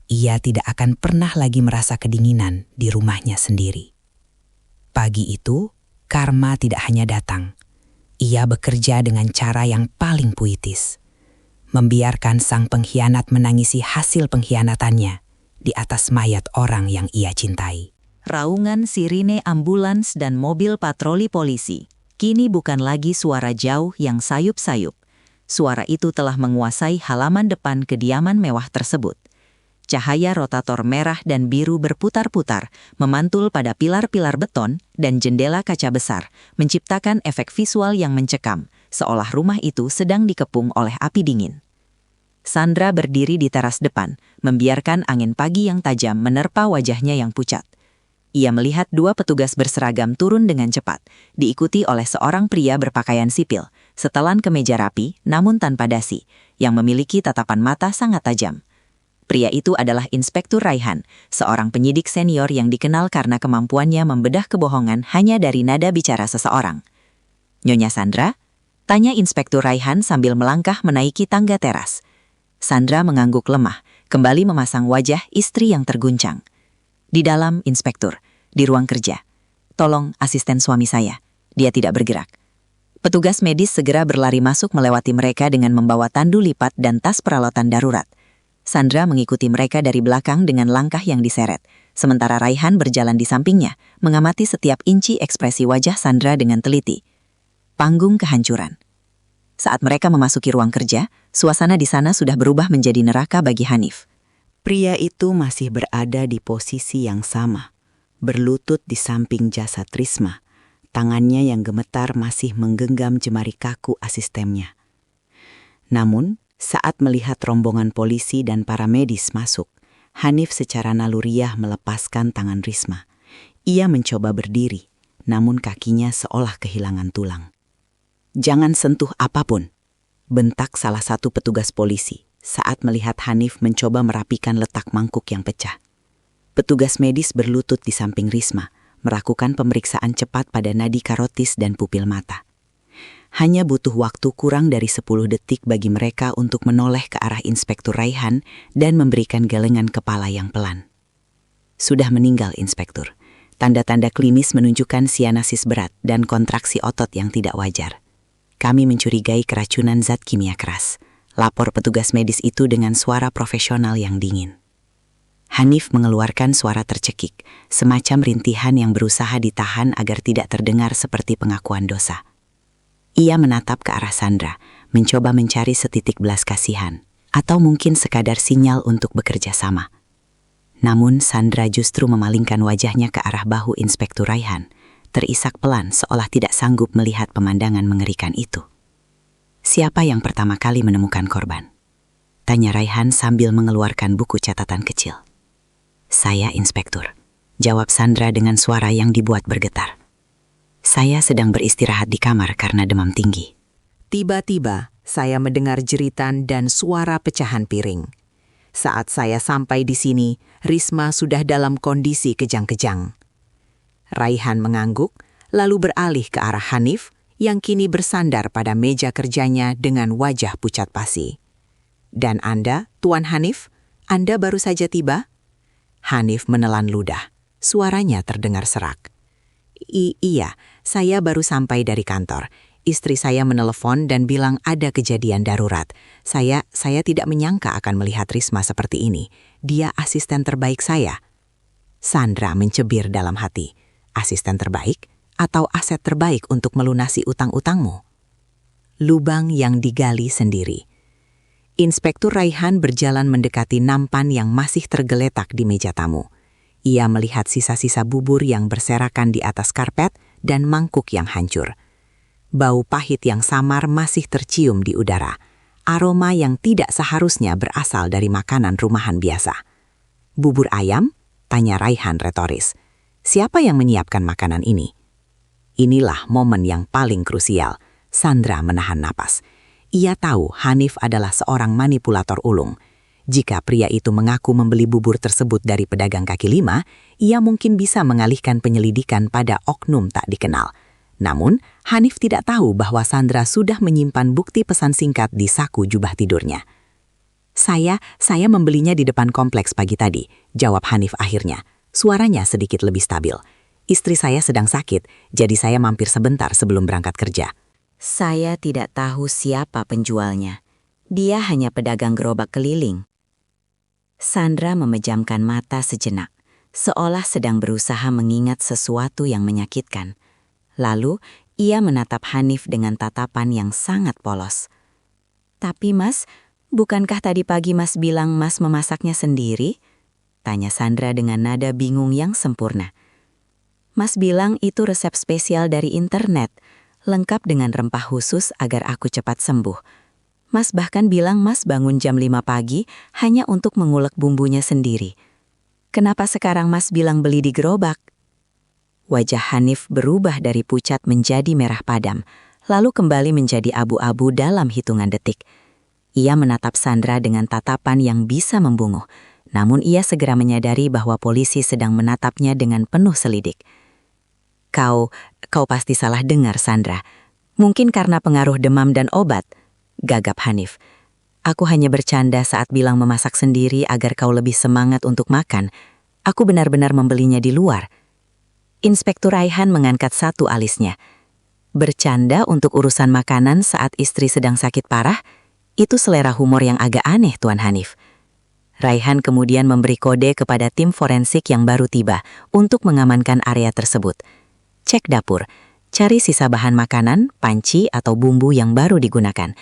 ia tidak akan pernah lagi merasa kedinginan di rumahnya sendiri. Pagi itu, karma tidak hanya datang. Ia bekerja dengan cara yang paling puitis, membiarkan sang pengkhianat menangisi hasil pengkhianatannya di atas mayat orang yang ia cintai. Raungan sirine ambulans dan mobil patroli polisi kini bukan lagi suara jauh yang sayup-sayup. Suara itu telah menguasai halaman depan kediaman mewah tersebut. Cahaya rotator merah dan biru berputar-putar, memantul pada pilar-pilar beton dan jendela kaca besar, menciptakan efek visual yang mencekam, seolah rumah itu sedang dikepung oleh api dingin. Sandra berdiri di teras depan, membiarkan angin pagi yang tajam menerpa wajahnya yang pucat. Ia melihat dua petugas berseragam turun dengan cepat, diikuti oleh seorang pria berpakaian sipil, setelan kemeja rapi namun tanpa dasi, yang memiliki tatapan mata sangat tajam. Pria itu adalah Inspektur Raihan, seorang penyidik senior yang dikenal karena kemampuannya membedah kebohongan hanya dari nada bicara seseorang. "Nyonya Sandra?" tanya Inspektur Raihan sambil melangkah menaiki tangga teras. Sandra mengangguk lemah, kembali memasang wajah istri yang terguncang. "Di dalam, Inspektur, di ruang kerja. Tolong asisten suami saya, dia tidak bergerak." Petugas medis segera berlari masuk melewati mereka dengan membawa tandu lipat dan tas peralatan darurat. Sandra mengikuti mereka dari belakang dengan langkah yang diseret, sementara Raihan berjalan di sampingnya, mengamati setiap inci ekspresi wajah Sandra dengan teliti. Panggung kehancuran. Saat mereka memasuki ruang kerja, suasana di sana sudah berubah menjadi neraka bagi Hanif. Pria itu masih berada di posisi yang sama, berlutut di samping jasad Risma. Tangannya yang gemetar masih menggenggam jemari kaku asistennya. Namun, saat melihat rombongan polisi dan para medis masuk, Hanif secara naluriah melepaskan tangan Risma. Ia mencoba berdiri, namun kakinya seolah kehilangan tulang. "Jangan sentuh apapun," bentak salah satu petugas polisi saat melihat Hanif mencoba merapikan letak mangkuk yang pecah. Petugas medis berlutut di samping Risma, melakukan pemeriksaan cepat pada nadi karotis dan pupil mata. Hanya butuh waktu kurang dari 10 detik bagi mereka untuk menoleh ke arah Inspektur Raihan dan memberikan gelengan kepala yang pelan. "Sudah meninggal, Inspektur. Tanda-tanda klinis menunjukkan sianasis berat dan kontraksi otot yang tidak wajar. Kami mencurigai keracunan zat kimia keras," lapor petugas medis itu dengan suara profesional yang dingin. Hanif mengeluarkan suara tercekik, semacam rintihan yang berusaha ditahan agar tidak terdengar seperti pengakuan dosa. Ia menatap ke arah Sandra, mencoba mencari setitik belas kasihan, atau mungkin sekadar sinyal untuk bekerja sama. Namun Sandra justru memalingkan wajahnya ke arah bahu Inspektur Raihan, terisak pelan seolah tidak sanggup melihat pemandangan mengerikan itu. "Siapa yang pertama kali menemukan korban?" tanya Raihan sambil mengeluarkan buku catatan kecil. "Saya, Inspektur," jawab Sandra dengan suara yang dibuat bergetar. Saya sedang beristirahat di kamar karena demam tinggi. Tiba-tiba, saya mendengar jeritan dan suara pecahan piring. Saat saya sampai di sini, Risma sudah dalam kondisi kejang-kejang. Raihan mengangguk, lalu beralih ke arah Hanif yang kini bersandar pada meja kerjanya dengan wajah pucat pasi. "Dan Anda, Tuan Hanif, Anda baru saja tiba?" Hanif menelan ludah. Suaranya terdengar serak. Iya, saya baru sampai dari kantor. Istri saya menelepon dan bilang ada kejadian darurat. Saya tidak menyangka akan melihat Risma seperti ini. Dia asisten terbaik saya." Sandra mencibir dalam hati. "Asisten terbaik? Atau aset terbaik untuk melunasi utang-utangmu?" Lubang yang digali sendiri. Inspektur Raihan berjalan mendekati nampan yang masih tergeletak di meja tamu. Ia melihat sisa-sisa bubur yang berserakan di atas karpet dan mangkuk yang hancur. Bau pahit yang samar masih tercium di udara. Aroma yang tidak seharusnya berasal dari makanan rumahan biasa. "Bubur ayam?" tanya Raihan retoris. "Siapa yang menyiapkan makanan ini?" Inilah momen yang paling krusial. Sandra menahan napas. Ia tahu Hanif adalah seorang manipulator ulung. Jika pria itu mengaku membeli bubur tersebut dari pedagang kaki lima, ia mungkin bisa mengalihkan penyelidikan pada oknum tak dikenal. Namun, Hanif tidak tahu bahwa Sandra sudah menyimpan bukti pesan singkat di saku jubah tidurnya. Saya membelinya di depan kompleks pagi tadi," jawab Hanif akhirnya. Suaranya sedikit lebih stabil. "Istri saya sedang sakit, jadi saya mampir sebentar sebelum berangkat kerja." "Saya tidak tahu siapa penjualnya. Dia hanya pedagang gerobak keliling." Sandra memejamkan mata sejenak, seolah sedang berusaha mengingat sesuatu yang menyakitkan. Lalu, ia menatap Hanif dengan tatapan yang sangat polos. "Tapi Mas, bukankah tadi pagi Mas bilang Mas memasaknya sendiri?" tanya Sandra dengan nada bingung yang sempurna. "Mas bilang itu resep spesial dari internet, lengkap dengan rempah khusus agar aku cepat sembuh. Mas bahkan bilang Mas bangun jam 5 pagi hanya untuk mengulek bumbunya sendiri. Kenapa sekarang Mas bilang beli di gerobak?" Wajah Hanif berubah dari pucat menjadi merah padam, lalu kembali menjadi abu-abu dalam hitungan detik. Ia menatap Sandra dengan tatapan yang bisa membunguh, namun ia segera menyadari bahwa polisi sedang menatapnya dengan penuh selidik. Kau pasti salah dengar, Sandra. Mungkin karena pengaruh demam dan obat," gagap Hanif. "Aku hanya bercanda saat bilang memasak sendiri agar kau lebih semangat untuk makan. Aku benar-benar membelinya di luar." Inspektur Raihan mengangkat satu alisnya. "Bercanda untuk urusan makanan saat istri sedang sakit parah? Itu selera humor yang agak aneh, Tuan Hanif." Raihan kemudian memberi kode kepada tim forensik yang baru tiba untuk mengamankan area tersebut. "Cek dapur, cari sisa bahan makanan, panci atau bumbu yang baru digunakan.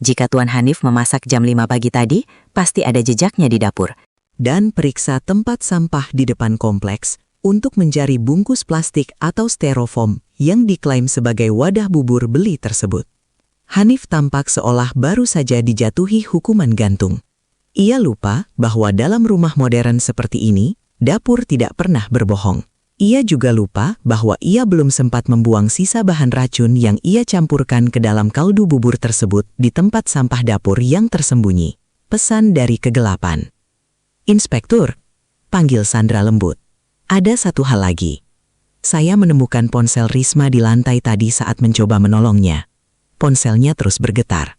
Jika Tuan Hanif memasak jam 5 pagi tadi, pasti ada jejaknya di dapur." Dan periksa tempat sampah di depan kompleks untuk mencari bungkus plastik atau styrofoam yang diklaim sebagai wadah bubur beli tersebut. Hanif tampak seolah baru saja dijatuhi hukuman gantung. Ia lupa bahwa dalam rumah modern seperti ini, dapur tidak pernah berbohong. Ia juga lupa bahwa ia belum sempat membuang sisa bahan racun yang ia campurkan ke dalam kaldu bubur tersebut di tempat sampah dapur yang tersembunyi. Pesan dari kegelapan. "Inspektur," panggil Sandra lembut. "Ada satu hal lagi. Saya menemukan ponsel Risma di lantai tadi saat mencoba menolongnya." Ponselnya terus bergetar.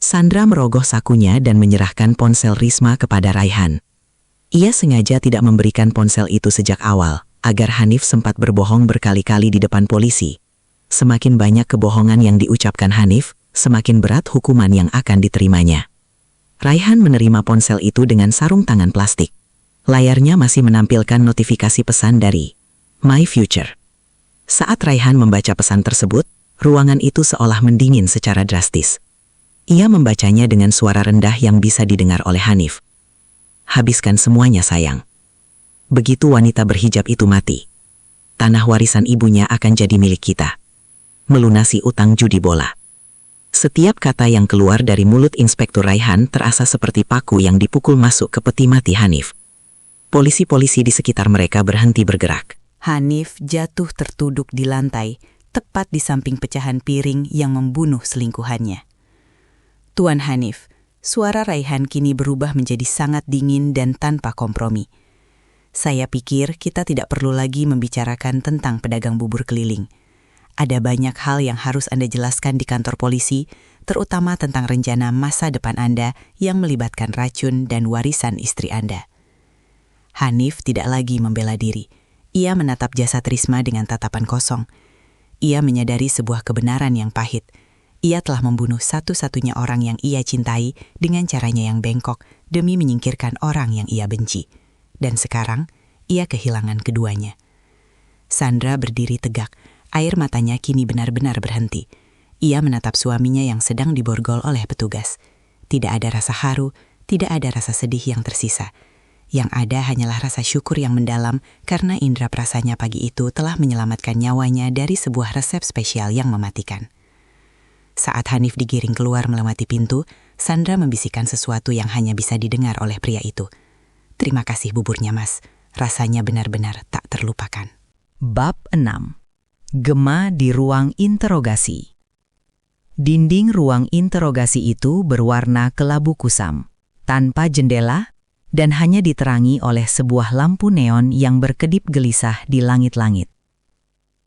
Sandra merogoh sakunya dan menyerahkan ponsel Risma kepada Raihan. Ia sengaja tidak memberikan ponsel itu sejak awal, agar Hanif sempat berbohong berkali-kali di depan polisi. Semakin banyak kebohongan yang diucapkan Hanif, semakin berat hukuman yang akan diterimanya. Raihan menerima ponsel itu dengan sarung tangan plastik. Layarnya masih menampilkan notifikasi pesan dari My Future. Saat Raihan membaca pesan tersebut, ruangan itu seolah mendingin secara drastis. Ia membacanya dengan suara rendah yang bisa didengar oleh Hanif. "Habiskan semuanya, sayang. Begitu wanita berhijab itu mati, tanah warisan ibunya akan jadi milik kita. Melunasi utang judi bola." Setiap kata yang keluar dari mulut Inspektur Raihan terasa seperti paku yang dipukul masuk ke peti mati Hanif. Polisi-polisi di sekitar mereka berhenti bergerak. Hanif jatuh tertuduk di lantai, tepat di samping pecahan piring yang membunuh selingkuhannya. Tuan Hanif, suara Raihan kini berubah menjadi sangat dingin dan tanpa kompromi. Saya pikir kita tidak perlu lagi membicarakan tentang pedagang bubur keliling. Ada banyak hal yang harus Anda jelaskan di kantor polisi, terutama tentang rencana masa depan Anda yang melibatkan racun dan warisan istri Anda. Hanif tidak lagi membela diri. Ia menatap jasad Risma dengan tatapan kosong. Ia menyadari sebuah kebenaran yang pahit. Ia telah membunuh satu-satunya orang yang ia cintai dengan caranya yang bengkok demi menyingkirkan orang yang ia benci. Dan sekarang, ia kehilangan keduanya. Sandra berdiri tegak. Air matanya kini benar-benar berhenti. Ia menatap suaminya yang sedang diborgol oleh petugas. Tidak ada rasa haru, tidak ada rasa sedih yang tersisa. Yang ada hanyalah rasa syukur yang mendalam karena indera perasanya pagi itu telah menyelamatkan nyawanya dari sebuah resep spesial yang mematikan. Saat Hanif digiring keluar melewati pintu, Sandra membisikkan sesuatu yang hanya bisa didengar oleh pria itu. "Terima kasih buburnya, Mas. Rasanya benar-benar tak terlupakan." Bab 6. Gema di ruang interogasi. Dinding ruang interogasi itu berwarna kelabu kusam, tanpa jendela, dan hanya diterangi oleh sebuah lampu neon yang berkedip gelisah di langit-langit.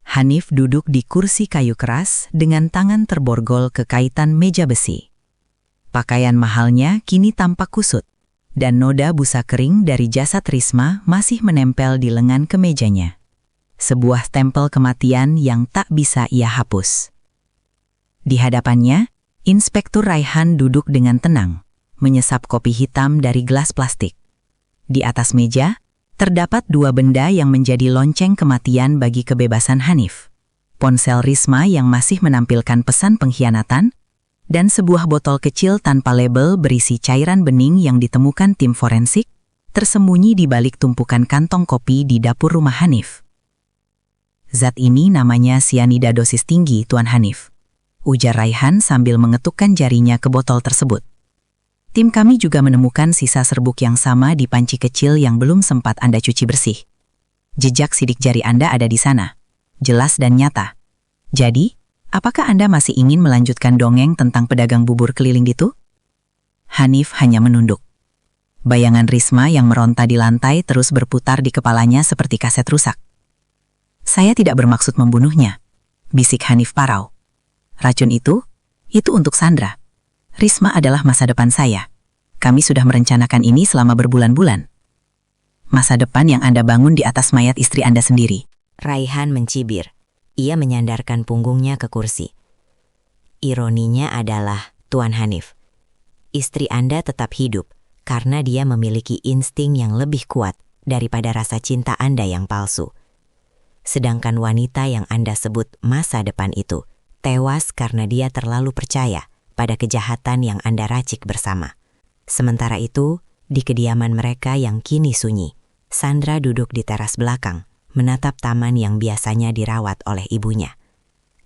Hanif duduk di kursi kayu keras dengan tangan terborgol ke kaitan meja besi. Pakaian mahalnya kini tampak kusut, dan noda busa kering dari jasad Risma masih menempel di lengan kemejanya. Sebuah stempel kematian yang tak bisa ia hapus. Di hadapannya, Inspektur Raihan duduk dengan tenang, menyesap kopi hitam dari gelas plastik. Di atas meja, terdapat dua benda yang menjadi lonceng kematian bagi kebebasan Hanif. Ponsel Risma yang masih menampilkan pesan pengkhianatan, dan sebuah botol kecil tanpa label berisi cairan bening yang ditemukan tim forensik, tersembunyi di balik tumpukan kantong kopi di dapur rumah Hanif. "Zat ini namanya sianida dosis tinggi, Tuan Hanif," ujar Raihan sambil mengetukkan jarinya ke botol tersebut. "Tim kami juga menemukan sisa serbuk yang sama di panci kecil yang belum sempat Anda cuci bersih. Jejak sidik jari Anda ada di sana, jelas dan nyata. Jadi, apakah Anda masih ingin melanjutkan dongeng tentang pedagang bubur keliling itu?" Hanif hanya menunduk. Bayangan Risma yang meronta di lantai terus berputar di kepalanya seperti kaset rusak. "Saya tidak bermaksud membunuhnya," bisik Hanif parau. "Racun itu untuk Sandra. Risma adalah masa depan saya. Kami sudah merencanakan ini selama berbulan-bulan. Masa depan yang Anda bangun di atas mayat istri Anda sendiri." Raihan mencibir. Ia menyandarkan punggungnya ke kursi. "Ironinya adalah, Tuan Hanif, istri Anda tetap hidup karena dia memiliki insting yang lebih kuat daripada rasa cinta Anda yang palsu. Sedangkan wanita yang Anda sebut masa depan itu tewas karena dia terlalu percaya pada kejahatan yang Anda racik bersama. Sementara itu, di kediaman mereka yang kini sunyi, Sandra duduk di teras belakang, menatap taman yang biasanya dirawat oleh ibunya.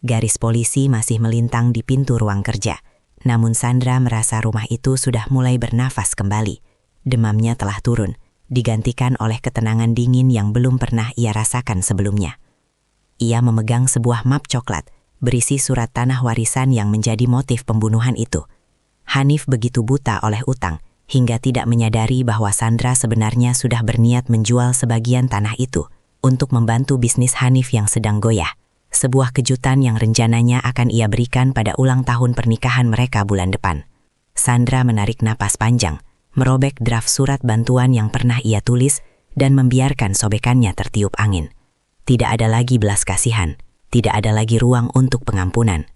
Garis polisi masih melintang di pintu ruang kerja, namun Sandra merasa rumah itu sudah mulai bernafas kembali. Demamnya telah turun, digantikan oleh ketenangan dingin yang belum pernah ia rasakan sebelumnya. Ia memegang sebuah map coklat, berisi surat tanah warisan yang menjadi motif pembunuhan itu. Hanif begitu buta oleh utang, hingga tidak menyadari bahwa Sandra sebenarnya sudah berniat menjual sebagian tanah itu, untuk membantu bisnis Hanif yang sedang goyah. Sebuah kejutan yang rencananya akan ia berikan pada ulang tahun pernikahan mereka bulan depan. Sandra menarik napas panjang, merobek draft surat bantuan yang pernah ia tulis dan membiarkan sobekannya tertiup angin. Tidak ada lagi belas kasihan, tidak ada lagi ruang untuk pengampunan.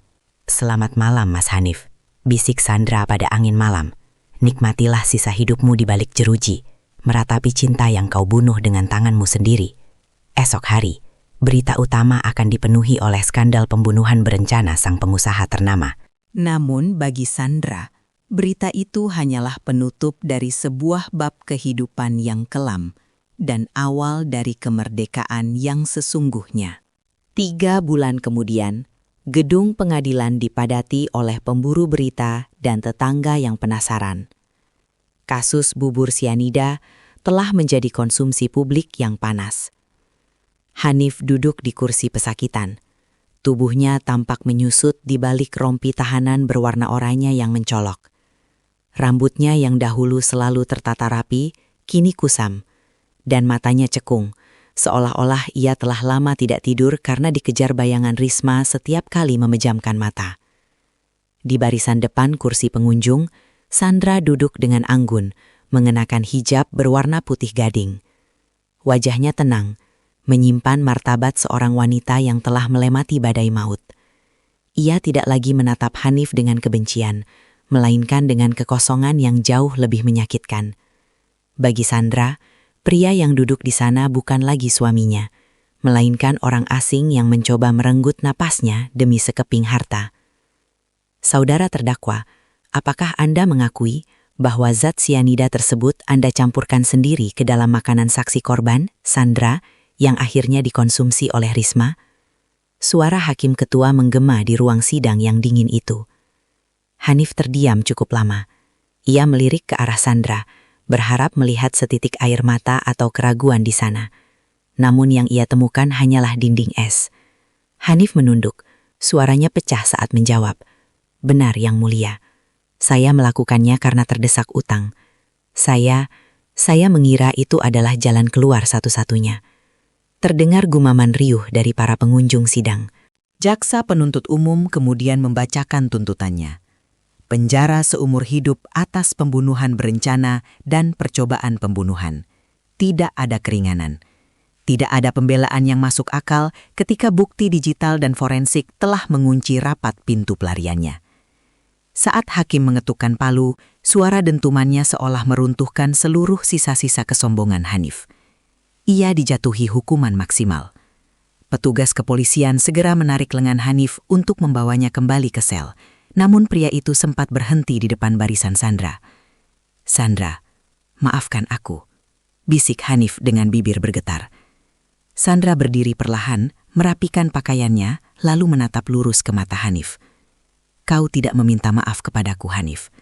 "Selamat malam, Mas Hanif," bisik Sandra pada angin malam. "Nikmatilah sisa hidupmu di balik jeruji, meratapi cinta yang kau bunuh dengan tanganmu sendiri. Esok hari, berita utama akan dipenuhi oleh skandal pembunuhan berencana sang pengusaha ternama." Namun bagi Sandra, berita itu hanyalah penutup dari sebuah bab kehidupan yang kelam dan awal dari kemerdekaan yang sesungguhnya. 3 bulan kemudian, gedung pengadilan dipadati oleh pemburu berita dan tetangga yang penasaran. Kasus bubur sianida telah menjadi konsumsi publik yang panas. Hanif duduk di kursi pesakitan. Tubuhnya tampak menyusut di balik rompi tahanan berwarna oranye yang mencolok. Rambutnya yang dahulu selalu tertata rapi, kini kusam, dan matanya cekung, seolah-olah ia telah lama tidak tidur karena dikejar bayangan Risma setiap kali memejamkan mata. Di barisan depan kursi pengunjung, Sandra duduk dengan anggun, mengenakan hijab berwarna putih gading. Wajahnya tenang, menyimpan martabat seorang wanita yang telah melewati badai maut. Ia tidak lagi menatap Hanif dengan kebencian, melainkan dengan kekosongan yang jauh lebih menyakitkan. Bagi Sandra, pria yang duduk di sana bukan lagi suaminya, melainkan orang asing yang mencoba merenggut napasnya demi sekeping harta. Saudara terdakwa, apakah Anda mengakui bahwa zat sianida tersebut Anda campurkan sendiri ke dalam makanan saksi korban, Sandra, yang akhirnya dikonsumsi oleh Risma? Suara hakim ketua menggema di ruang sidang yang dingin itu. Hanif terdiam cukup lama. Ia melirik ke arah Sandra, berharap melihat setitik air mata atau keraguan di sana. Namun yang ia temukan hanyalah dinding es. Hanif menunduk, suaranya pecah saat menjawab. Benar, Yang Mulia. Saya melakukannya karena terdesak utang. Saya mengira itu adalah jalan keluar satu-satunya. Terdengar gumaman riuh dari para pengunjung sidang. Jaksa penuntut umum kemudian membacakan tuntutannya. Penjara seumur hidup atas pembunuhan berencana dan percobaan pembunuhan. Tidak ada keringanan. Tidak ada pembelaan yang masuk akal ketika bukti digital dan forensik telah mengunci rapat pintu pelariannya. Saat hakim mengetukkan palu, suara dentumannya seolah meruntuhkan seluruh sisa-sisa kesombongan Hanif. Ia dijatuhi hukuman maksimal. Petugas kepolisian segera menarik lengan Hanif untuk membawanya kembali ke sel. Namun pria itu sempat berhenti di depan barisan Sandra. Sandra, maafkan aku, bisik Hanif dengan bibir bergetar. Sandra berdiri perlahan, merapikan pakaiannya, lalu menatap lurus ke mata Hanif. Kau tidak meminta maaf kepadaku, Hanif.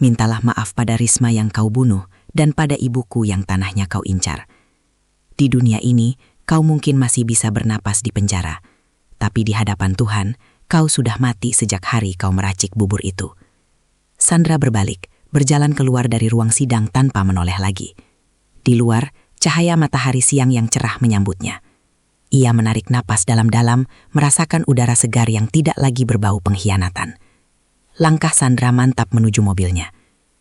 Mintalah maaf pada Risma yang kau bunuh dan pada ibuku yang tanahnya kau incar. Di dunia ini, kau mungkin masih bisa bernapas di penjara. Tapi di hadapan Tuhan, kau sudah mati sejak hari kau meracik bubur itu. Sandra berbalik, berjalan keluar dari ruang sidang tanpa menoleh lagi. Di luar, cahaya matahari siang yang cerah menyambutnya. Ia menarik napas dalam-dalam, merasakan udara segar yang tidak lagi berbau pengkhianatan. Langkah Sandra mantap menuju mobilnya.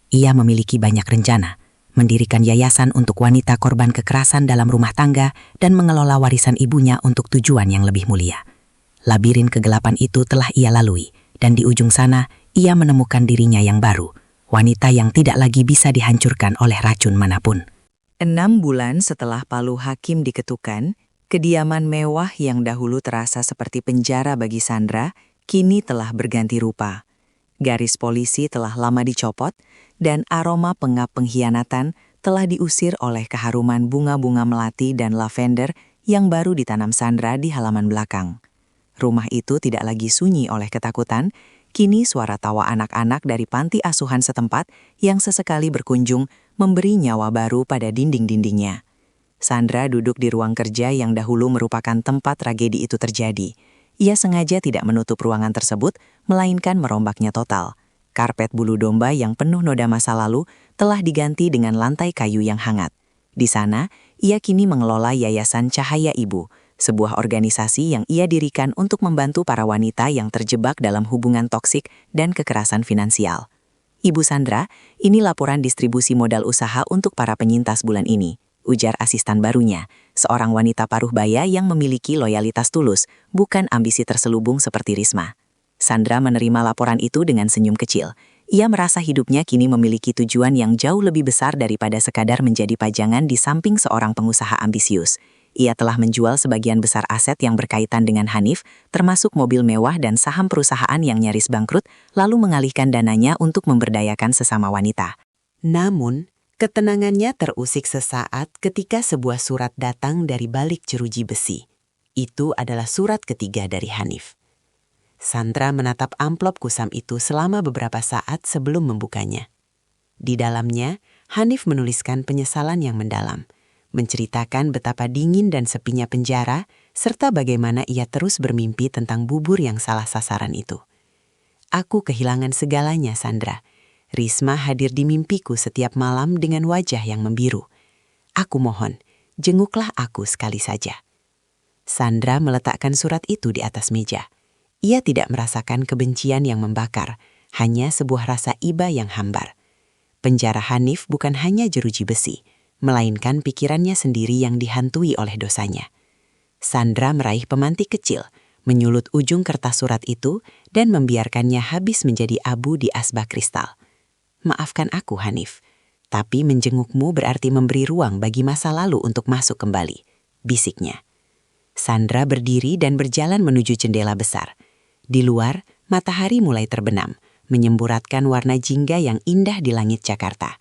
Ia memiliki banyak rencana. Mendirikan yayasan untuk wanita korban kekerasan dalam rumah tangga dan mengelola warisan ibunya untuk tujuan yang lebih mulia. Labirin kegelapan itu telah ia lalui, dan di ujung sana ia menemukan dirinya yang baru, wanita yang tidak lagi bisa dihancurkan oleh racun manapun. 6 bulan setelah palu hakim diketukan, kediaman mewah yang dahulu terasa seperti penjara bagi Sandra, kini telah berganti rupa. Garis polisi telah lama dicopot, dan aroma pengap pengkhianatan telah diusir oleh keharuman bunga-bunga melati dan lavender yang baru ditanam Sandra di halaman belakang. Rumah itu tidak lagi sunyi oleh ketakutan, kini suara tawa anak-anak dari panti asuhan setempat yang sesekali berkunjung memberi nyawa baru pada dinding-dindingnya. Sandra duduk di ruang kerja yang dahulu merupakan tempat tragedi itu terjadi. Ia sengaja tidak menutup ruangan tersebut, melainkan merombaknya total. Karpet bulu domba yang penuh noda masa lalu telah diganti dengan lantai kayu yang hangat. Di sana, ia kini mengelola Yayasan Cahaya Ibu, sebuah organisasi yang ia dirikan untuk membantu para wanita yang terjebak dalam hubungan toksik dan kekerasan finansial. Ibu Sandra, ini laporan distribusi modal usaha untuk para penyintas bulan ini, ujar asisten barunya, seorang wanita paruh baya yang memiliki loyalitas tulus, bukan ambisi terselubung seperti Risma. Sandra menerima laporan itu dengan senyum kecil. Ia merasa hidupnya kini memiliki tujuan yang jauh lebih besar daripada sekadar menjadi pajangan di samping seorang pengusaha ambisius. Ia telah menjual sebagian besar aset yang berkaitan dengan Hanif, termasuk mobil mewah dan saham perusahaan yang nyaris bangkrut, lalu mengalihkan dananya untuk memberdayakan sesama wanita. Namun, ketenangannya terusik sesaat ketika sebuah surat datang dari balik jeruji besi. Itu adalah surat ketiga dari Hanif. Sandra menatap amplop kusam itu selama beberapa saat sebelum membukanya. Di dalamnya, Hanif menuliskan penyesalan yang mendalam, menceritakan betapa dingin dan sepinya penjara serta bagaimana ia terus bermimpi tentang bubur yang salah sasaran itu. Aku kehilangan segalanya, Sandra. Risma hadir di mimpiku setiap malam dengan wajah yang membiru. Aku mohon, jenguklah aku sekali saja. Sandra meletakkan surat itu di atas meja. Ia tidak merasakan kebencian yang membakar, hanya sebuah rasa iba yang hambar. Penjara Hanif bukan hanya jeruji besi, melainkan pikirannya sendiri yang dihantui oleh dosanya. Sandra meraih pemantik kecil, menyulut ujung kertas surat itu dan membiarkannya habis menjadi abu di asbak kristal. Maafkan aku, Hanif, tapi menjengukmu berarti memberi ruang bagi masa lalu untuk masuk kembali, bisiknya. Sandra berdiri dan berjalan menuju jendela besar. Di luar, matahari mulai terbenam, menyemburatkan warna jingga yang indah di langit Jakarta.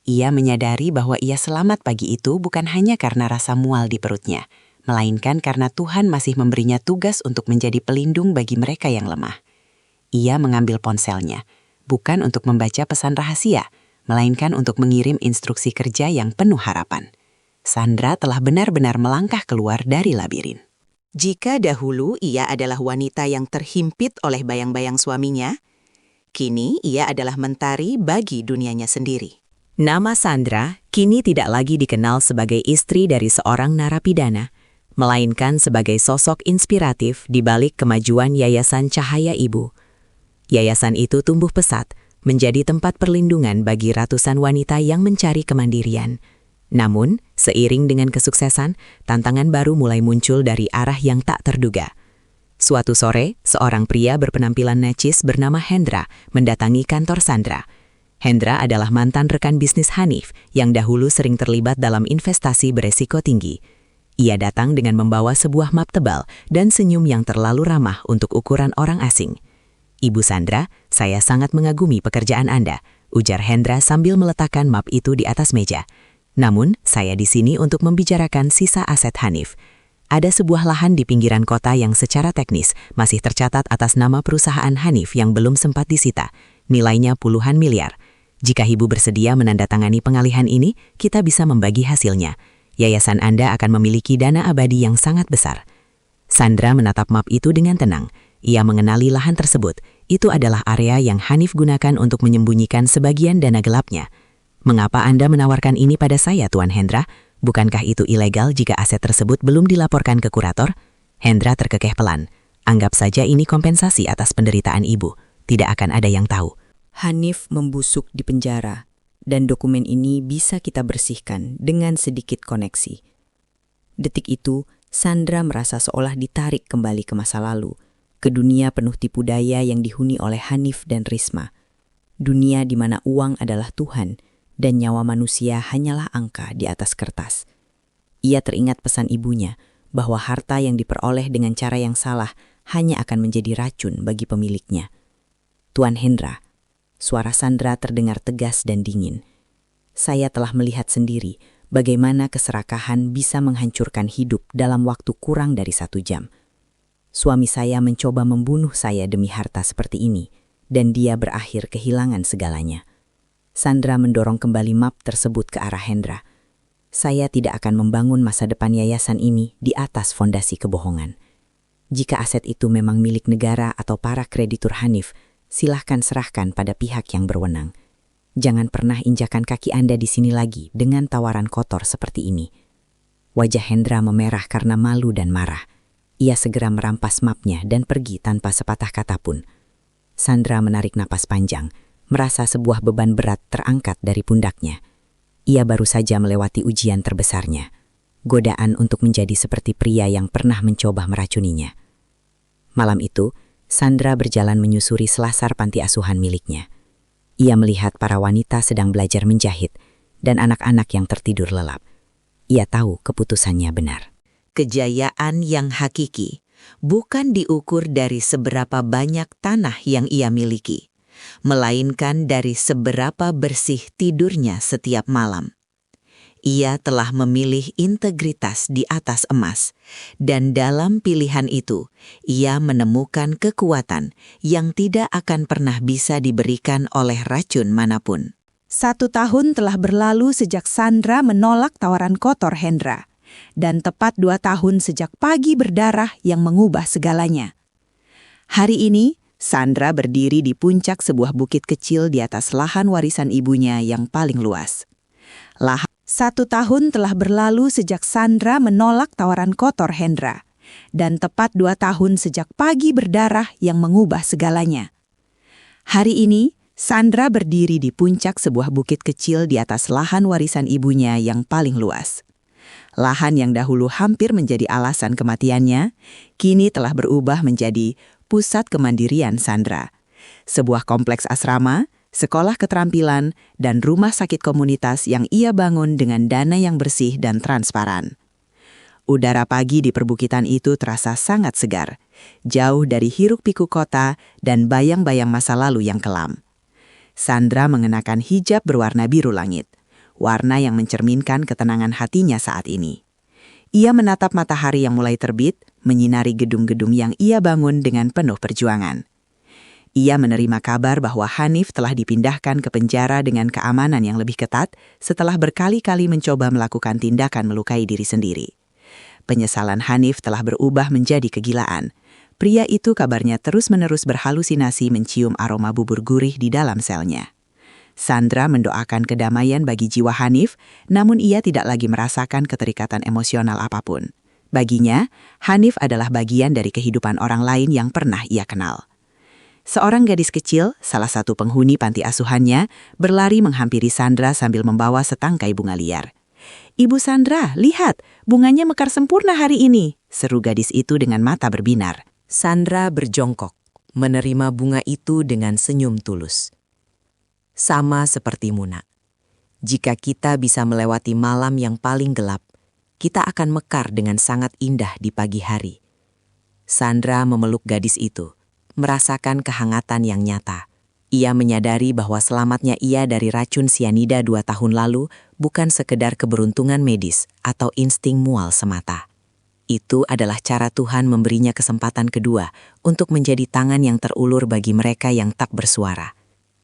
Ia menyadari bahwa ia selamat pagi itu bukan hanya karena rasa mual di perutnya, melainkan karena Tuhan masih memberinya tugas untuk menjadi pelindung bagi mereka yang lemah. Ia mengambil ponselnya, bukan untuk membaca pesan rahasia, melainkan untuk mengirim instruksi kerja yang penuh harapan. Sandra telah benar-benar melangkah keluar dari labirin. Jika dahulu ia adalah wanita yang terhimpit oleh bayang-bayang suaminya, kini ia adalah mentari bagi dunianya sendiri. Nama Sandra kini tidak lagi dikenal sebagai istri dari seorang narapidana, melainkan sebagai sosok inspiratif di balik kemajuan Yayasan Cahaya Ibu. Yayasan itu tumbuh pesat, menjadi tempat perlindungan bagi ratusan wanita yang mencari kemandirian. Namun, seiring dengan kesuksesan, tantangan baru mulai muncul dari arah yang tak terduga. Suatu sore, seorang pria berpenampilan necis bernama Hendra mendatangi kantor Sandra. Hendra adalah mantan rekan bisnis Hanif yang dahulu sering terlibat dalam investasi beresiko tinggi. Ia datang dengan membawa sebuah map tebal dan senyum yang terlalu ramah untuk ukuran orang asing. "Ibu Sandra, saya sangat mengagumi pekerjaan Anda," ujar Hendra sambil meletakkan map itu di atas meja. "Namun, saya di sini untuk membicarakan sisa aset Hanif. Ada sebuah lahan di pinggiran kota yang secara teknis masih tercatat atas nama perusahaan Hanif yang belum sempat disita. Nilainya puluhan miliar. Jika Ibu bersedia menandatangani pengalihan ini, kita bisa membagi hasilnya. Yayasan Anda akan memiliki dana abadi yang sangat besar." Sandra menatap map itu dengan tenang. Ia mengenali lahan tersebut. Itu adalah area yang Hanif gunakan untuk menyembunyikan sebagian dana gelapnya. "Mengapa Anda menawarkan ini pada saya, Tuan Hendra? Bukankah itu ilegal jika aset tersebut belum dilaporkan ke kurator?" Hendra terkekeh pelan. "Anggap saja ini kompensasi atas penderitaan Ibu. Tidak akan ada yang tahu." Hanif membusuk di penjara, dan dokumen ini bisa kita bersihkan dengan sedikit koneksi. Detik itu, Sandra merasa seolah ditarik kembali ke masa lalu, ke dunia penuh tipu daya yang dihuni oleh Hanif dan Risma. Dunia di mana uang adalah Tuhan, dan nyawa manusia hanyalah angka di atas kertas. Ia teringat pesan ibunya bahwa harta yang diperoleh dengan cara yang salah hanya akan menjadi racun bagi pemiliknya. "Tuan Hendra," suara Sandra terdengar tegas dan dingin. "Saya telah melihat sendiri bagaimana keserakahan bisa menghancurkan hidup dalam waktu kurang dari 1 jam. Suami saya mencoba membunuh saya demi harta seperti ini, dan dia berakhir kehilangan segalanya." Sandra mendorong kembali map tersebut ke arah Hendra. "Saya tidak akan membangun masa depan yayasan ini di atas fondasi kebohongan. Jika aset itu memang milik negara atau para kreditur Hanif, silahkan serahkan pada pihak yang berwenang. Jangan pernah injakan kaki Anda di sini lagi dengan tawaran kotor seperti ini." Wajah Hendra memerah karena malu dan marah. Ia segera merampas mapnya dan pergi tanpa sepatah kata pun. Sandra menarik napas panjang, merasa sebuah beban berat terangkat dari pundaknya. Ia baru saja melewati ujian terbesarnya, godaan untuk menjadi seperti pria yang pernah mencoba meracuninya. Malam itu, Sandra berjalan menyusuri selasar panti asuhan miliknya. Ia melihat para wanita sedang belajar menjahit dan anak-anak yang tertidur lelap. Ia tahu keputusannya benar. Kejayaan yang hakiki bukan diukur dari seberapa banyak tanah yang ia miliki, melainkan dari seberapa bersih tidurnya setiap malam. Ia telah memilih integritas di atas emas, dan dalam pilihan itu, ia menemukan kekuatan yang tidak akan pernah bisa diberikan oleh racun manapun. 1 tahun telah berlalu sejak Sandra menolak tawaran kotor Hendra. Dan tepat 2 tahun sejak pagi berdarah yang mengubah segalanya. Hari ini, Sandra berdiri di puncak sebuah bukit kecil di atas lahan warisan ibunya yang paling luas. 1 tahun telah berlalu sejak Sandra menolak tawaran kotor Hendra. Dan tepat 2 tahun sejak pagi berdarah yang mengubah segalanya. Hari ini, Sandra berdiri di puncak sebuah bukit kecil di atas lahan warisan ibunya yang paling luas. Lahan yang dahulu hampir menjadi alasan kematiannya, kini telah berubah menjadi pusat kemandirian Sandra. Sebuah kompleks asrama, sekolah keterampilan, dan rumah sakit komunitas yang ia bangun dengan dana yang bersih dan transparan. Udara pagi di perbukitan itu terasa sangat segar, jauh dari hiruk-pikuk kota dan bayang-bayang masa lalu yang kelam. Sandra mengenakan hijab berwarna biru langit, warna yang mencerminkan ketenangan hatinya saat ini. Ia menatap matahari yang mulai terbit, menyinari gedung-gedung yang ia bangun dengan penuh perjuangan. Ia menerima kabar bahwa Hanif telah dipindahkan ke penjara dengan keamanan yang lebih ketat setelah berkali-kali mencoba melakukan tindakan melukai diri sendiri. Penyesalan Hanif telah berubah menjadi kegilaan. Pria itu kabarnya terus-menerus berhalusinasi mencium aroma bubur gurih di dalam selnya. Sandra mendoakan kedamaian bagi jiwa Hanif, namun ia tidak lagi merasakan keterikatan emosional apapun. Baginya, Hanif adalah bagian dari kehidupan orang lain yang pernah ia kenal. Seorang gadis kecil, salah satu penghuni panti asuhannya, berlari menghampiri Sandra sambil membawa setangkai bunga liar. "Ibu Sandra, lihat, bunganya mekar sempurna hari ini," seru gadis itu dengan mata berbinar. Sandra berjongkok, menerima bunga itu dengan senyum tulus. Sama seperti Muna, jika kita bisa melewati malam yang paling gelap, kita akan mekar dengan sangat indah di pagi hari. Sandra memeluk gadis itu, merasakan kehangatan yang nyata. Ia menyadari bahwa selamatnya ia dari racun sianida 2 tahun lalu bukan sekedar keberuntungan medis atau insting mual semata. Itu adalah cara Tuhan memberinya kesempatan kedua untuk menjadi tangan yang terulur bagi mereka yang tak bersuara.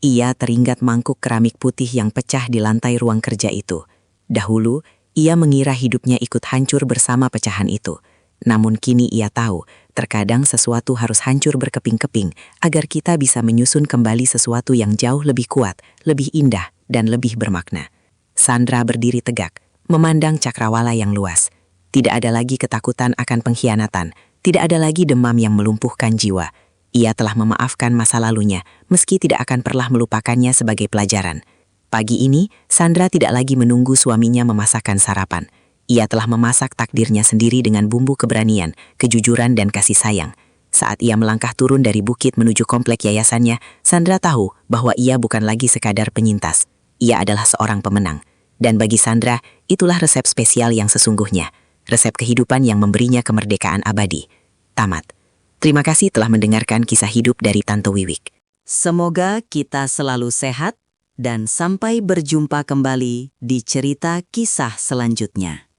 Ia teringat mangkuk keramik putih yang pecah di lantai ruang kerja itu. Dahulu, ia mengira hidupnya ikut hancur bersama pecahan itu. Namun kini ia tahu, terkadang sesuatu harus hancur berkeping-keping agar kita bisa menyusun kembali sesuatu yang jauh lebih kuat, lebih indah, dan lebih bermakna. Sandra berdiri tegak, memandang cakrawala yang luas. Tidak ada lagi ketakutan akan pengkhianatan, tidak ada lagi demam yang melumpuhkan jiwa. Ia telah memaafkan masa lalunya, meski tidak akan pernah melupakannya sebagai pelajaran. Pagi ini, Sandra tidak lagi menunggu suaminya memasakkan sarapan. Ia telah memasak takdirnya sendiri dengan bumbu keberanian, kejujuran, dan kasih sayang. Saat ia melangkah turun dari bukit menuju komplek yayasannya, Sandra tahu bahwa ia bukan lagi sekadar penyintas. Ia adalah seorang pemenang. Dan bagi Sandra, itulah resep spesial yang sesungguhnya. Resep kehidupan yang memberinya kemerdekaan abadi. Tamat. Terima kasih telah mendengarkan kisah hidup dari Tante Wiwik. Semoga kita selalu sehat dan sampai berjumpa kembali di cerita kisah selanjutnya.